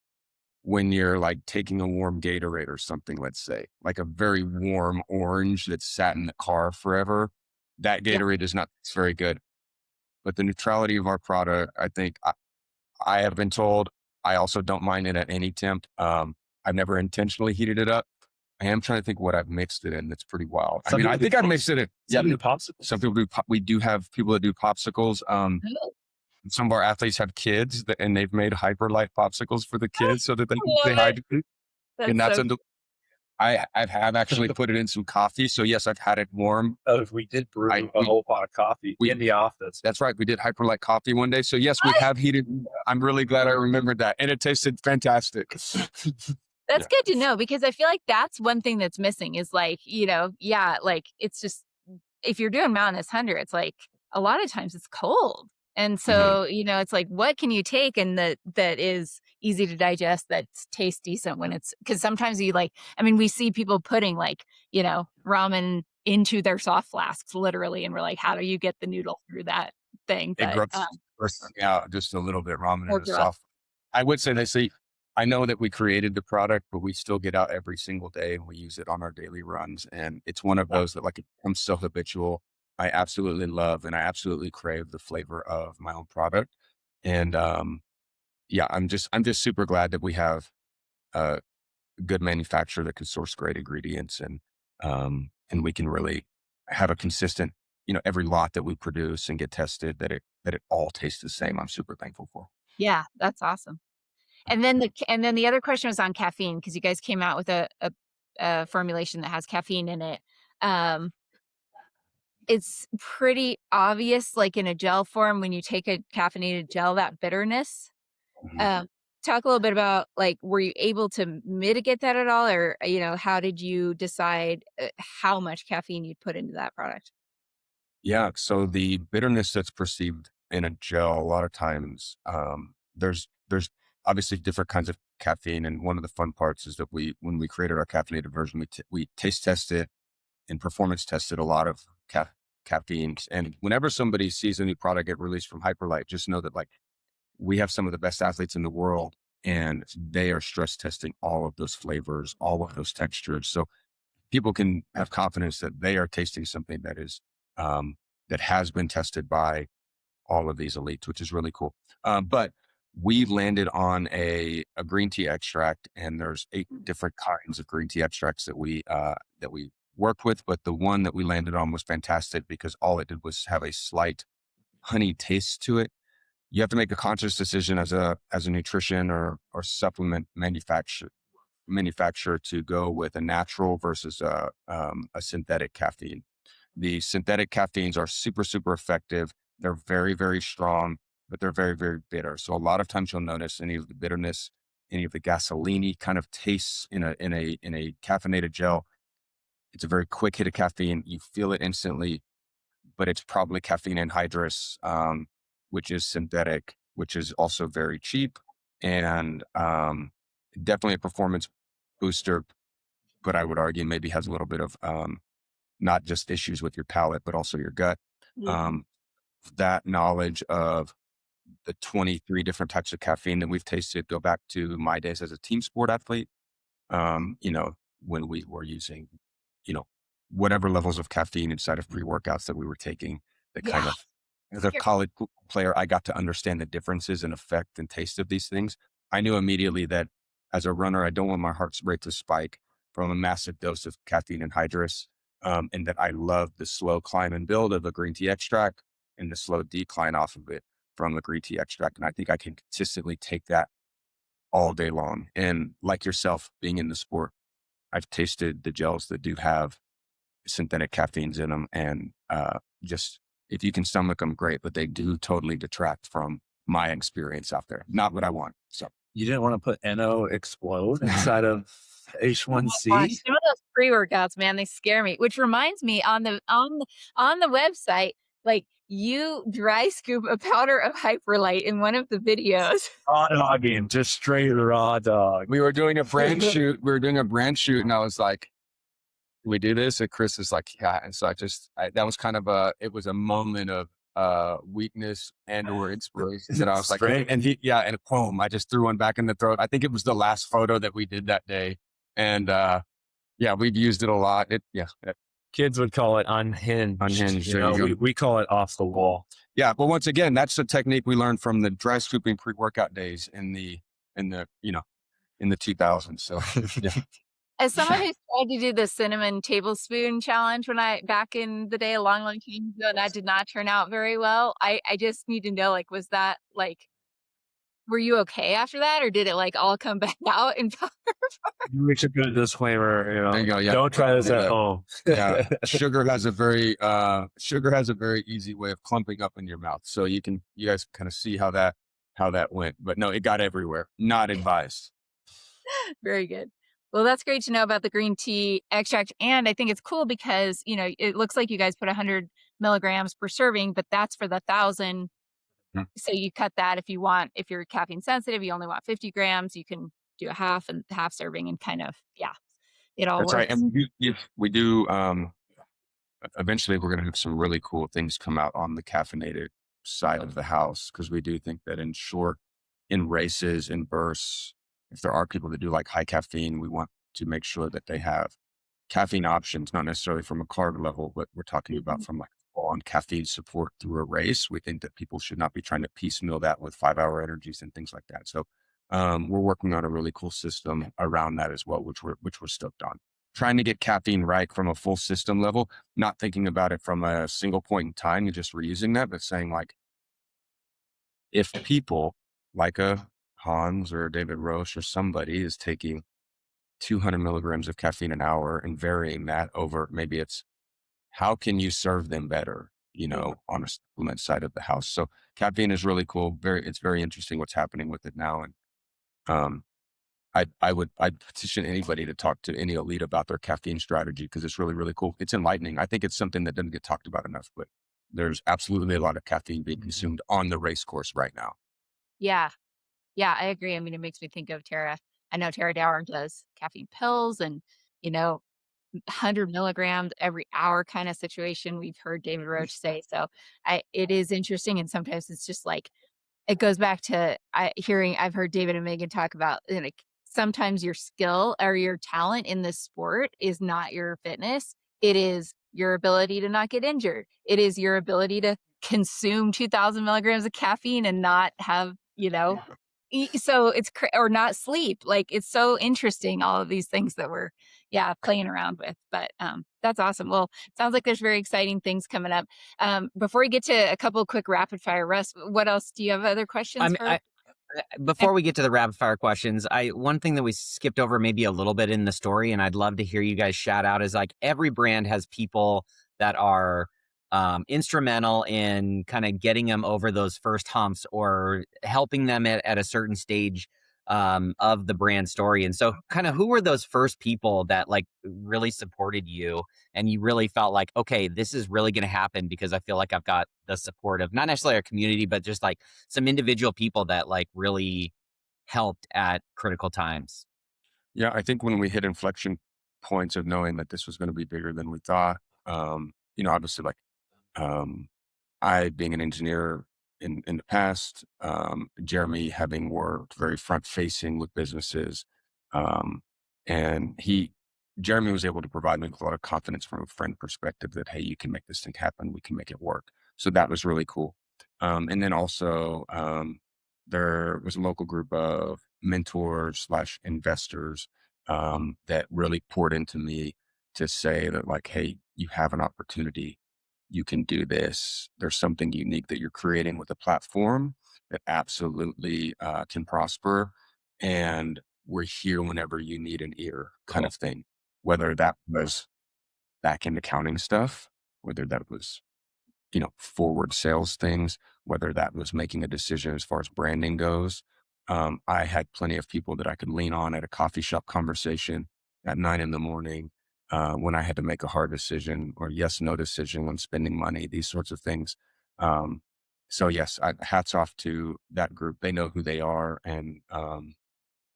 when you're like taking a warm Gatorade or something, let's say, like a very warm orange that's sat in the car forever. That Gatorade is not very good. But the neutrality of our product, I think I have been told, I also don't mind it at any temp. I've never intentionally heated it up. I am trying to think what I've mixed it in. That's pretty wild. I think I mixed it in. Some people do popsicles. Some people do. We do have people that do popsicles. Some of our athletes have kids and they've made Hyperlyte popsicles for the kids so that they can stay hydrated. And that's I have actually put it in some coffee. So yes, I've had it warm. Oh, we did brew a whole pot of coffee in the office. That's right. We did Hyperlyte coffee one day. So yes, we have heated. I'm really glad I remembered that. And it tasted fantastic. That's good to know, because I feel like that's one thing that's missing is like, like it's just, if you're doing Mountainous 100, it's like a lot of times it's cold. And so, it's like, what can you take and that is easy to digest, that tastes decent when it's, because sometimes we see people putting like, ramen into their soft flasks, literally. And we're like, how do you get the noodle through that thing? It grosses me out just a little bit, ramen in a soft. I would say I know that we created the product, but we still get out every single day and we use it on our daily runs. And it's one of those that, like, I'm so habitual. I absolutely love and I absolutely crave the flavor of my own product. And I'm just super glad that we have a good manufacturer that can source great ingredients, and we can really have a consistent, every lot that we produce and get tested, that it all tastes the same. I'm super thankful for. Yeah, that's awesome. And then the other question was on caffeine, because you guys came out with a formulation that has caffeine in it. It's pretty obvious, like in a gel form, when you take a caffeinated gel, that bitterness. Talk a little bit about, like, were you able to mitigate that at all? Or, how did you decide how much caffeine you'd put into that product? Yeah. So the bitterness that's perceived in a gel, a lot of times, there's obviously different kinds of caffeine. And one of the fun parts is that when we created our caffeinated version, we taste tested and performance tested a lot of caffeines. And whenever somebody sees a new product get released from Hyperlyte, just know that like we have some of the best athletes in the world, and they are stress testing all of those flavors, all of those textures. So people can have confidence that they are tasting something that is, that has been tested by all of these elites, which is really cool. But we landed on a green tea extract, and there's 8 different kinds of green tea extracts that we worked with. But the one that we landed on was fantastic because all it did was have a slight honey taste to it. You have to make a conscious decision as a nutrition or supplement manufacturer to go with a natural versus a synthetic caffeine. The synthetic caffeines are super, super effective. They're very, very strong, but they're very, very bitter. So a lot of times you'll notice any of the bitterness, any of the gasoline kind of tastes in a caffeinated gel. It's a very quick hit of caffeine. You feel it instantly, but it's probably caffeine anhydrous, which is synthetic, which is also very cheap, and definitely a performance booster. But I would argue maybe has a little bit of not just issues with your palate, but also your gut. Um, that knowledge of the 23 different types of caffeine that we've tasted go back to my days as a team sport athlete. You know, when we were using, you know, whatever levels of caffeine inside of pre-workouts that we were taking, that kind Yeah. of, as a college player, I got to understand the differences in effect and taste of these things. I knew immediately that as a runner, I don't want my heart rate to spike from a massive dose of caffeine anhydrous, and that I love the slow climb and build of a green tea extract and the slow decline off of it from the green tea extract. And I think I can consistently take that all day long. And like yourself, being in the sport, I've tasted the gels that do have synthetic caffeines in them, and just if you can stomach them, great, but they do totally detract from my experience out there. Not what I want. So You didn't want to put NO explode inside of Oh my H1C? gosh, some of those pre-workouts, man, they scare me. Which reminds me, on the website, like you dry scoop a powder of Hyperlyte in one of the videos. Raw dogging, just straight raw dog. we were doing a brand shoot. We were doing a brand shoot, and I was like, "Can we do this?" And Chris is like, "Yeah." And so that was kind of it was a moment of weakness and or inspiration. And I was like, Straight. and and boom, I just threw one back in the throat. I think it was the last photo that we did that day. And yeah, we've used it a lot. Kids would call it unhinged. Unhinged, You there know, you go. we call it off the wall. Yeah, but once again, that's the technique we learned from the dry scooping pre-workout days in the 2000s. So yeah. As someone who's tried to do the cinnamon tablespoon challenge back in the day, a long, long time ago, and that did not turn out very well. I just need to know, like, was that like, were you okay after that, or did it like all come back out in powder? We should put a disclaimer, you know, There you go, yeah. don't try this at Yeah. home. Yeah, sugar has a very easy way of clumping up in your mouth. So you guys kind of see how that went. But no, it got everywhere. Not advised. Very good. Well, that's great to know about the green tea extract. And I think it's cool because, it looks like you guys put 100 milligrams per serving, but that's for the 1,000. So you cut that if you're caffeine sensitive, you only want 50 grams, you can do a half serving and kind of, it all That's right. works. And we do, eventually we're going to have some really cool things come out on the caffeinated side of the house, because we do think that in races, in bursts, if there are people that do like high caffeine, we want to make sure that they have caffeine options, not necessarily from a carb level, but we're talking about from like on caffeine support through a race. We think that people should not be trying to piecemeal that with 5-hour energies and things like that. So we're working on a really cool system around that as well, which we're stoked on. Trying to get caffeine right from a full system level, not thinking about it from a single point in time and just reusing that, but saying like, if people like a Hans or David Roche or somebody is taking 200 milligrams of caffeine an hour and varying that over, maybe it's how can you serve them better, on a supplement side of the house. So caffeine is really cool. It's very interesting what's happening with it now. And I'd petition anybody to talk to any elite about their caffeine strategy, because it's really, really cool. It's enlightening. I think it's something that doesn't get talked about enough, but there's absolutely a lot of caffeine being consumed on the race course right now. Yeah. Yeah, I agree. I mean, it makes me think of Tara. I know Tara Dower does caffeine pills and, you know, 100 milligrams every hour kind of situation. We've heard David Roach say. So it is interesting. And sometimes it's just like, it goes back to I've heard David and Megan talk about, like, sometimes your skill or your talent in this sport is not your fitness. It is your ability to not get injured. It is your ability to consume 2,000 milligrams of caffeine and not have, so it's or not sleep. Like, it's so interesting, all of these things that we're, playing around with. But that's awesome. Well, sounds like there's very exciting things coming up. Before we get to a couple of quick rapid fire, Russ, what else do you have other questions for? Before we get to the rapid fire questions, one thing that we skipped over maybe a little bit in the story, and I'd love to hear you guys shout out, is like every brand has people that are instrumental in kind of getting them over those first humps or helping them at a certain stage of the brand story. And so kind of who were those first people that like really supported you and you really felt like, okay, this is really going to happen because I feel like I've got the support of not necessarily our community, but just like some individual people that like really helped at critical times? Yeah, I think when we hit inflection points of knowing that this was going to be bigger than we thought, obviously, like, um, I being an engineer in the past, Jeremy having worked very front facing with businesses, um, and Jeremy was able to provide me with a lot of confidence from a friend perspective that, hey, you can make this thing happen, we can make it work. So that was really cool. And then also, there was a local group of mentors slash investors that really poured into me to say that, like, hey, you have an opportunity, you can do this. There's something unique that you're creating with a platform that absolutely can prosper. And we're here whenever you need an ear, kind of thing. Whether that was back end accounting stuff, whether that was, forward sales things, whether that was making a decision as far as branding goes. I had plenty of people that I could lean on at a coffee shop conversation at 9 in the morning, when I had to make a hard decision or yes, no decision when spending money, these sorts of things. Um, so yes, hats off to that group. They know who they are and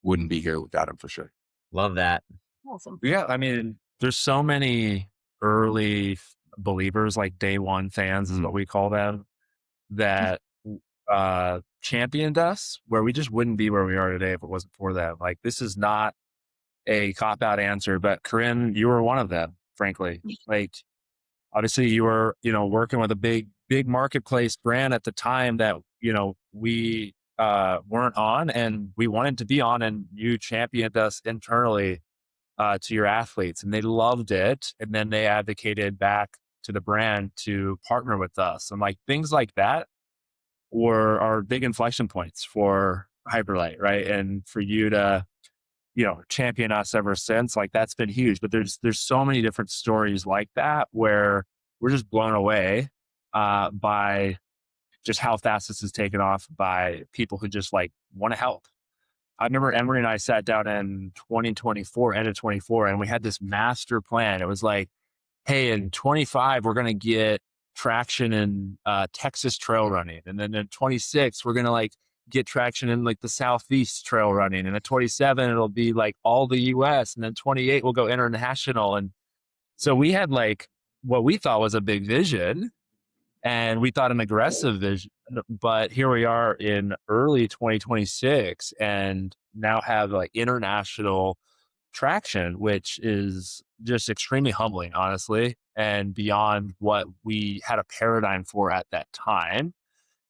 wouldn't be here without them for sure. Love that. Awesome. Yeah, I mean, there's so many early believers, like day one fans is what we call them, that championed us where we just wouldn't be where we are today if it wasn't for them. Like, this is not a cop out answer, but Corinne, you were one of them, frankly. Like, obviously you were, working with a big marketplace brand at the time that, we weren't on and we wanted to be on, and you championed us internally to your athletes and they loved it. And then they advocated back to the brand to partner with us. And like things like that are big inflection points for Hyperlyte, right? And for you to, champion us ever since, like that's been huge. But there's so many different stories like that where we're just blown away by just how fast this has taken off by people who just like want to help. I remember Emory and I sat down in 2024, end of 24, and we had this master plan. It was like, hey, in 25, we're going to get traction in Texas trail running. And then in 26, we're going to like get traction in like the Southeast trail running. And at 27, it'll be like all the US. And then 28, we'll go international. And so we had like what we thought was a big vision and we thought an aggressive vision, but here we are in early 2026 and now have like international traction, which is just extremely humbling, honestly, and beyond what we had a paradigm for at that time.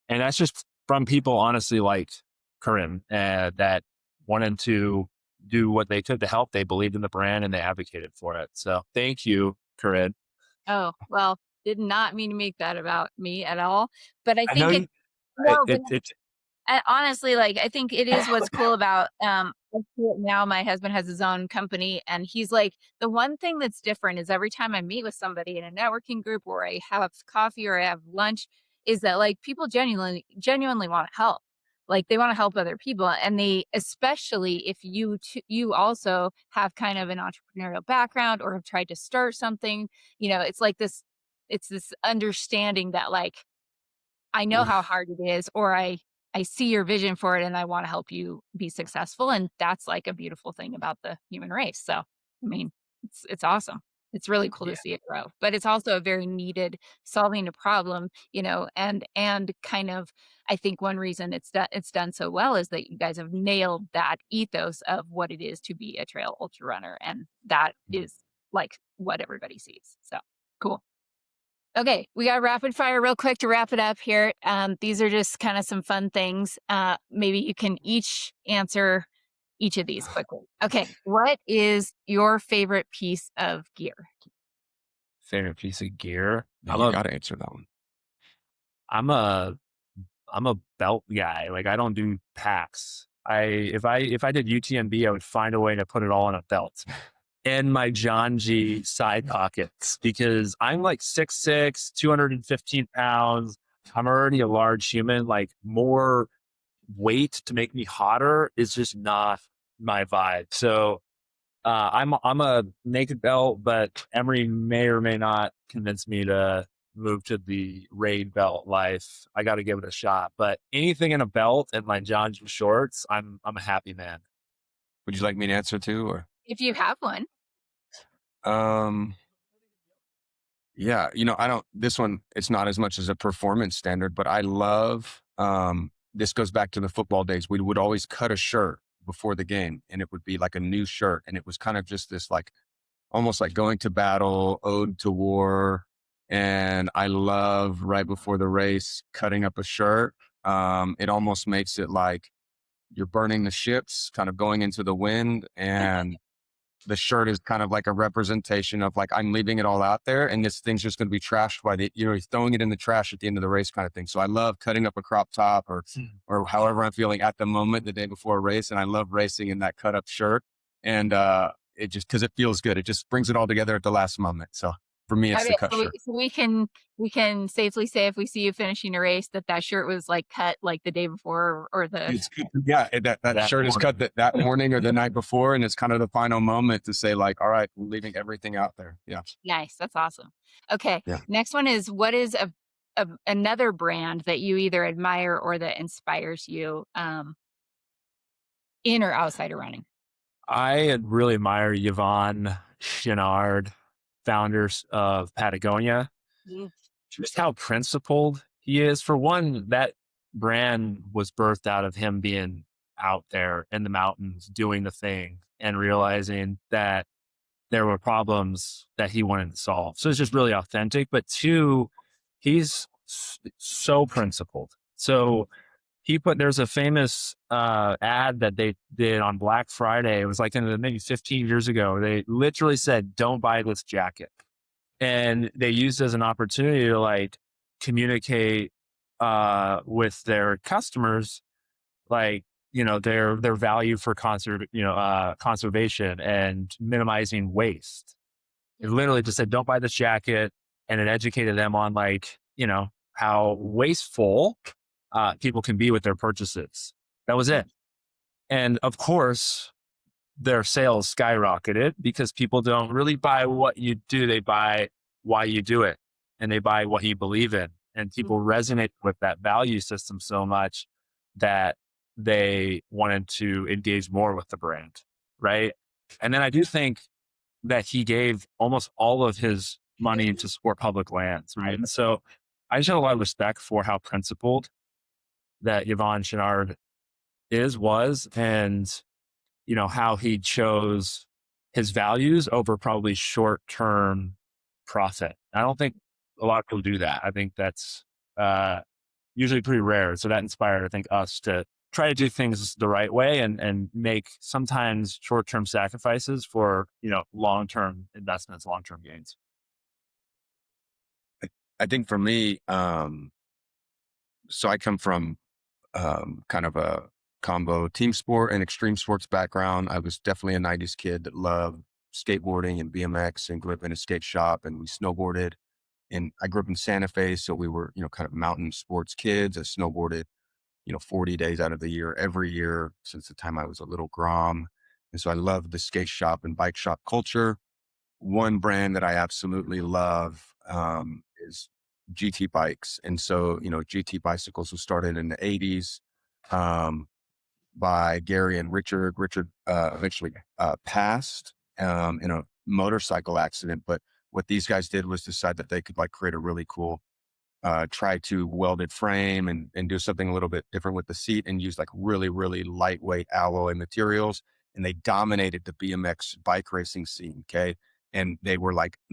And that's just from people, honestly, like Corinne, that wanted to do what they could to help. They believed in the brand and they advocated for it. So thank you, Corinne. Oh, well, did not mean to make that about me at all. But I I know think you, no, but it honestly, like, I think it is what's cool about, now my husband has his own company, and he's like, the one thing that's different is every time I meet with somebody in a networking group or I have coffee or I have lunch, is that, like, people genuinely wanna help. Like, they wanna help other people, and they especially if you also have kind of an entrepreneurial background or have tried to start something, it's like this it's this understanding that like, I know how hard it is, or I see your vision for it and I want to help you be successful. And that's like a beautiful thing about the human race. So, I mean, it's awesome. It's really cool to Yeah. see it grow, but it's also a very needed solving a problem, you know, and kind of, I think one reason it's done so well is that you guys have nailed that ethos of what it is to be a trail ultra runner. And that is like what everybody sees. So cool. Okay, we got rapid fire real quick to wrap it up here. These are just kind of some fun things. Maybe you can each answer each of these quickly. Okay, what is your favorite piece of gear? Favorite piece of gear? Yeah, you got to answer that one. I'm a I'm a belt guy. Like I don't do packs. If I did UTMB, I would find a way to put it all in a belt and my John G side pockets because I'm like 6'6", 215 pounds. I'm already a large human. Like more weight to make me hotter is just not my vibe. So I'm a naked belt, but Emory may or may not convince me to move to the raid belt life. I got to give it a shot. But anything in a belt and my John G shorts, I'm a happy man. Would you like me to answer too, or? If you have one. Yeah, I don't, this one, it's not as much as a performance standard, but I love, this goes back to the football days. We would always cut a shirt before the game and it would be like a new shirt. And it was kind of just this like, almost like going to battle, ode to war. And I love right before the race, cutting up a shirt. It almost makes it like you're burning the ships, kind of going into the wind, and the shirt is kind of like a representation of like, I'm leaving it all out there and this thing's just going to be trashed by he's throwing it in the trash at the end of the race kind of thing. So I love cutting up a crop top or however I'm feeling at the moment, the day before a race. And I love racing in that cut up shirt. And, it just, cause it feels good. It just brings it all together at the last moment. So for me, it's the Okay, cut so shirt. we can safely say if we see you finishing a race that shirt was like cut like the day before or the Yeah, that shirt is cut that morning or the night before, and it's kind of the final moment to say like, all right, we're leaving everything out there. Yeah. Nice. That's awesome. Okay. Yeah. Next one is what is another brand that you either admire or that inspires you in or outside of running? I really admire Yvon Chouinard, founders of Patagonia. Just how principled he is. For one, that brand was birthed out of him being out there in the mountains doing the thing and realizing that there were problems that he wanted to solve. So it's just really authentic. But two, he's so principled. So there's a famous ad that they did on Black Friday. It was like maybe 15 years ago. They literally said, don't buy this jacket. And they used it as an opportunity to like communicate with their customers, like, their value for conservation and minimizing waste. It literally just said, don't buy this jacket. And it educated them on like, how wasteful people can be with their purchases. That was it. And of course, their sales skyrocketed because people don't really buy what you do. They buy why you do it and they buy what you believe in. And people resonate with that value system so much that they wanted to engage more with the brand. Right. And then I do think that he gave almost all of his money to support public lands. Right. And so I just have a lot of respect for how principled that Yvon Chouinard was, and how he chose his values over probably short-term profit. I don't think a lot of people do that. I think that's usually pretty rare. So that inspired, I think, us to try to do things the right way and make sometimes short-term sacrifices for long-term investments, long-term gains. I think for me, so I come from kind of a combo team sport and extreme sports background. I was definitely a 90s kid that loved skateboarding and BMX and grew up in a skate shop, and we snowboarded. And I grew up in Santa Fe. So we were, kind of mountain sports kids. I snowboarded, 40 days out of the year, every year since the time I was a little grom. And so I love the skate shop and bike shop culture. One brand that I absolutely love is GT bikes. And so, GT bicycles was started in the 80s by Gary and Richard. Richard eventually passed in a motorcycle accident. But what these guys did was decide that they could like create a really cool try to welded frame and do something a little bit different with the seat and use like really, really lightweight alloy materials. And they dominated the BMX bike racing scene. Okay. And they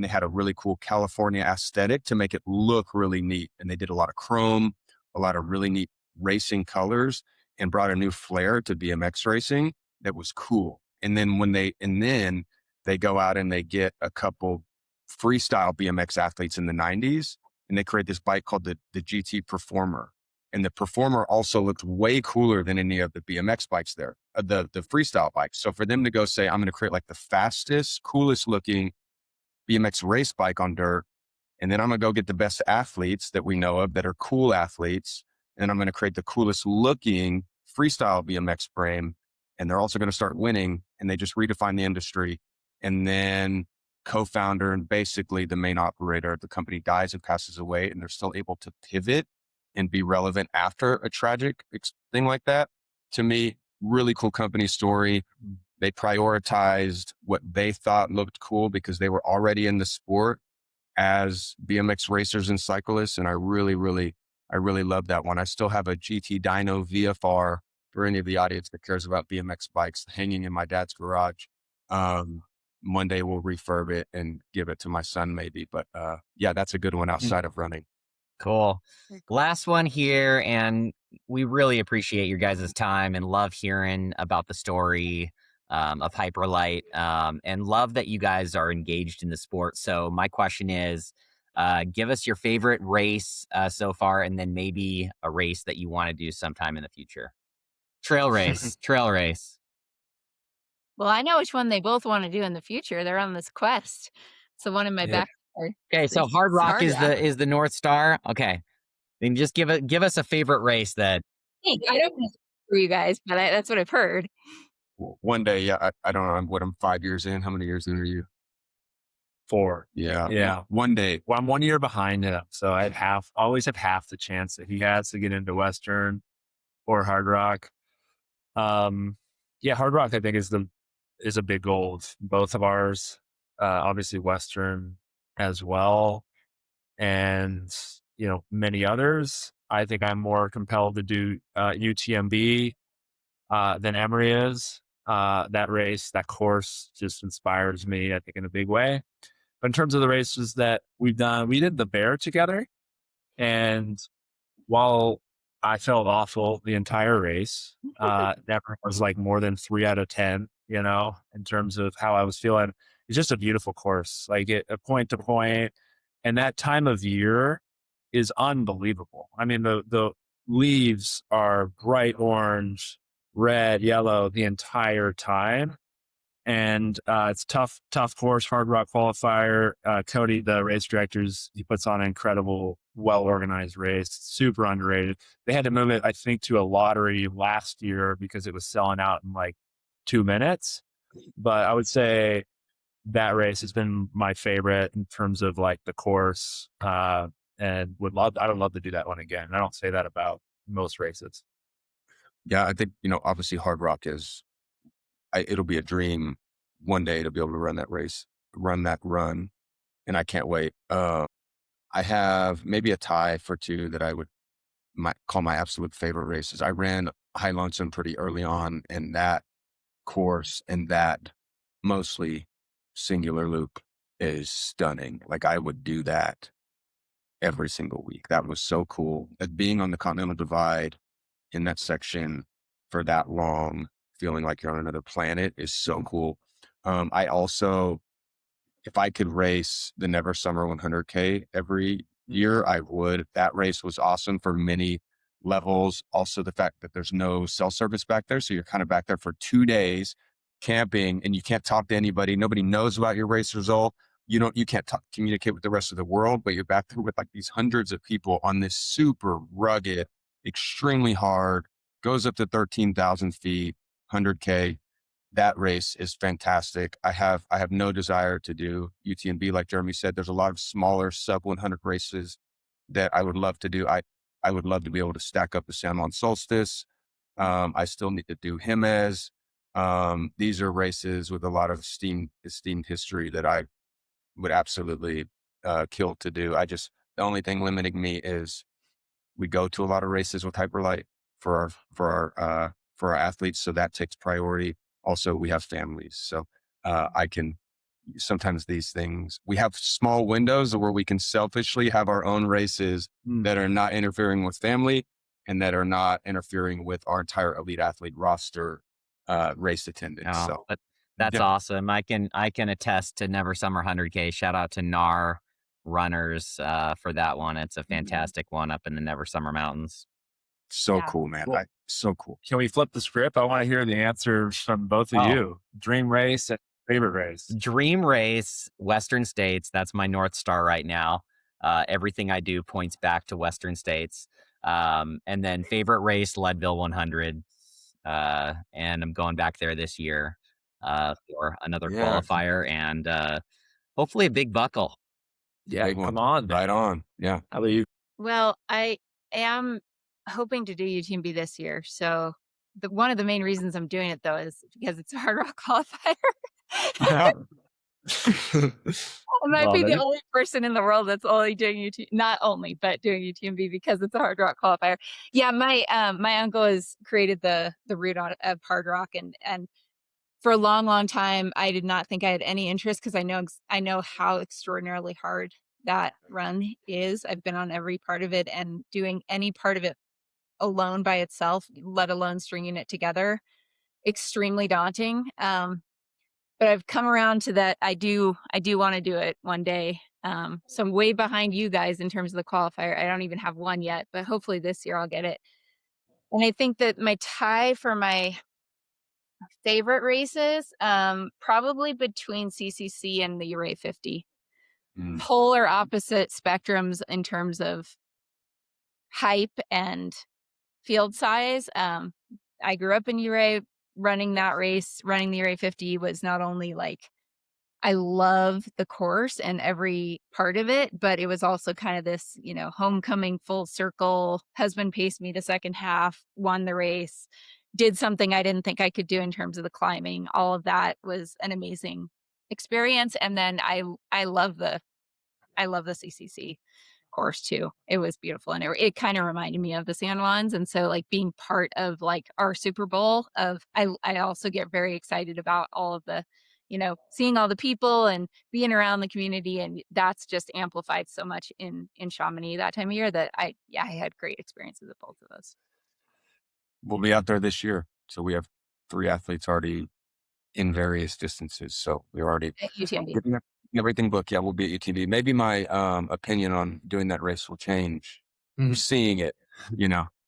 had a really cool California aesthetic to make it look really neat. And they did a lot of chrome, a lot of really neat racing colors, and brought a new flair to BMX racing that was cool. And then they go out and they get a couple freestyle BMX athletes in the 90s, and they create this bike called the GT Performer. And the Performer also looked way cooler than any of the BMX bikes there, the freestyle bikes. So for them to go say, I'm going to create like the fastest, coolest looking BMX race bike on dirt, and then I'm going to go get the best athletes that we know of that are cool athletes, and I'm going to create the coolest looking freestyle BMX frame, and they're also going to start winning, and they just redefine the industry. And then co-founder and basically the main operator of the company dies and passes away, and they're still able to pivot and be relevant after a tragic thing like that. To me, really cool company story. They prioritized what they thought looked cool because they were already in the sport as BMX racers and cyclists. And I really love that one. I still have a GT Dyno VFR for any of the audience that cares about BMX bikes hanging in my dad's garage. One day we'll refurb it and give it to my son maybe. But yeah, that's a good one outside of running. Cool. Last one here, and we really appreciate your guys' time and love hearing about the story of Hyperlyte, and love that you guys are engaged in the sport. So my question is, give us your favorite race so far, and then maybe a race that you want to do sometime in the future. Trail race. Well, I know which one they both want to do in the future. They're on this quest. So one in my backyard. Okay, so Hard Rock is the North Star. Okay, then just give us a favorite race that. I don't know for you guys, but that's what I've heard. One day, yeah, I don't know what I'm 5 years in. How many years in are you? 4. Yeah. One day. Well, I'm 1 year behind him, so I'd always have half the chance that he has to get into Western or Hard Rock. Yeah, Hard Rock I think is a big goal. Both of ours, obviously Western as well, and many others. I think I'm more compelled to do UTMB than Emory is. That race, that course just inspires me, I think, in a big way. But in terms of the races that we've done, we did the Bear together. And while I felt awful the entire race, that was like more than 3 out of 10, in terms of how I was feeling. It's just a beautiful course, like a point to point. And that time of year is unbelievable. I mean, the leaves are bright orange, red, yellow the entire time. And it's tough course, Hard Rock qualifier. Cody, the race directors, he puts on an incredible, well-organized race, super underrated. They had to move it, I think, to a lottery last year because it was selling out in like 2 minutes. But I would say that race has been my favorite in terms of like the course, and I would love to do that one again. I don't say that about most races. Yeah, I think, obviously Hard Rock it'll be a dream one day to be able to run that race, run that run. And I can't wait. I have maybe a tie for 2 that I would call my absolute favorite races. I ran High Lonesome pretty early on, and that course and that mostly singular loop is stunning. Like I would do that every single week. That was so cool. Being on the Continental Divide in that section for that long, feeling like you're on another planet is so cool. I also, if I could race the Never Summer 100K every year, I would. That race was awesome for many levels. Also, the fact that there's no cell service back there. So you're kind of back there for 2 days camping and you can't talk to anybody. Nobody knows about your race result. You can't communicate with the rest of the world, but you're back there with like these hundreds of people on this super rugged, extremely hard, goes up to 13,000 feet, 100K. that race is fantastic. I have no desire to do UTMB. Like Jeremy said, there's a lot of smaller sub 100 races that I would love to do. I would love to be able to stack up the San Juan Solstice. I still need to do Jiménez. These are races with a lot of esteemed history that I would absolutely kill to do. The only thing limiting me is we go to a lot of races with Hyperlyte for our athletes, so that takes priority. Also, we have families, so I can sometimes these things we have small windows where we can selfishly have our own races that are not interfering with family and that are not interfering with our entire elite athlete roster race attendance. Oh, So that's yeah. awesome. I can attest to Never Summer 100K. Shout out to NAR runners for that one. It's a fantastic one up in the Never Summer Mountains. So Yeah. cool, man. Well, So cool. Can we flip the script? I want to hear the answers from both of you. Dream race and favorite race. Dream race, Western States. That's my North Star right now. Everything I do points back to Western States. And then favorite race, Leadville 100. And I'm going back there this year for another qualifier and hopefully a big buckle. Yeah, Big come one. on. Right on. Yeah. How about you? Well, I am hoping to do UTMB this year. So one of the main reasons I'm doing it though is because it's a hard rock qualifier. I might be the only person in the world that's only doing not only, but doing UTMB because it's a hard rock qualifier. Yeah, my uncle has created the route of hard rock, and for a long time I did not think I had any interest because I know how extraordinarily hard that run is. I've been on every part of it, and doing any part of it alone by itself, let alone stringing it together, extremely daunting. But I've come around to that. I do want to do it one day. So I'm way behind you guys in terms of the qualifier. I don't even have one yet, but hopefully this year I'll get it. And I think that my tie for my favorite races, probably between CCC and the Ouray 50. Polar opposite spectrums in terms of hype and field size. I grew up in Ouray. Running that race, running the Ouray 50 was not only like, I love the course and every part of it, but it was also kind of this, homecoming full circle. Husband paced me the second half, won the race, did something I didn't think I could do in terms of the climbing. All of that was an amazing experience. And then I love the CCC course too. It was beautiful, and it kind of reminded me of the San Juans. And so like being part of like our Super Bowl I also get very excited about all of the, seeing all the people and being around the community, and that's just amplified so much in Chamonix that time of year that I had great experiences at both of those. We'll be out there this year. So we have 3 athletes already in various distances. So we're already getting everything booked. Yeah, we'll be at UTMB. Maybe my opinion on doing that race will change. Seeing it,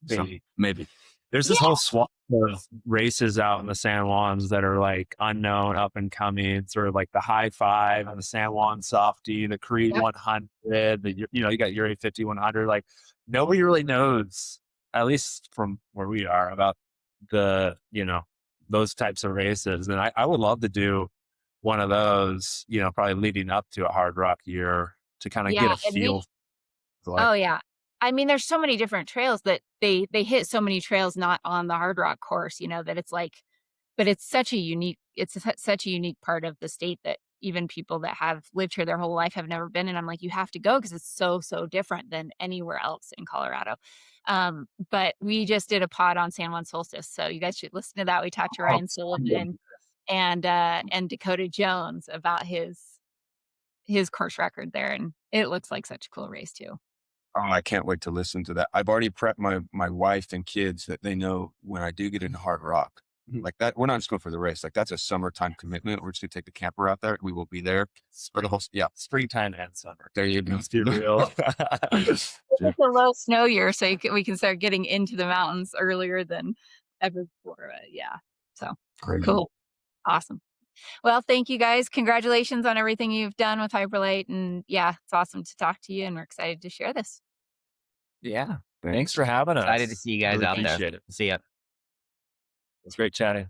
so maybe. There's this whole swath of races out in the San Juans that are like unknown, up and coming, sort of like the High Five and the San Juan Softy, the Creed 100, you got your 50 100. Like nobody really knows, at least from where we are, about the, those types of races. And I would love to do one of those, probably leading up to a hard rock year to kind of get a feel. Oh yeah. I mean, there's so many different trails that they hit so many trails not on the hard rock course, that it's like, but it's such a unique part of the state that even people that have lived here their whole life have never been. And I'm like, you have to go because it's so different than anywhere else in Colorado. But we just did a pod on San Juan Solstice, so you guys should listen to that. We talked to Ryan Sullivan and Dakota Jones about his course record there, and it looks like such a cool race too. Oh, I can't wait to listen to that. I've already prepped my wife and kids that they know when I do get into hard rock. Like that, we're not just going for the race. Like that's a summertime commitment. We're just going to take the camper out there. We will be there for the whole, springtime and summer. There you go. Let's be real. It's a low snow year, so we can start getting into the mountains earlier than ever before. So Great. Cool. Awesome. Well, thank you guys. Congratulations on everything you've done with Hyperlyte. And it's awesome to talk to you, and we're excited to share this. Yeah. Thanks for having us. Excited to see you guys out there. Appreciate it. See ya. It's great chatting.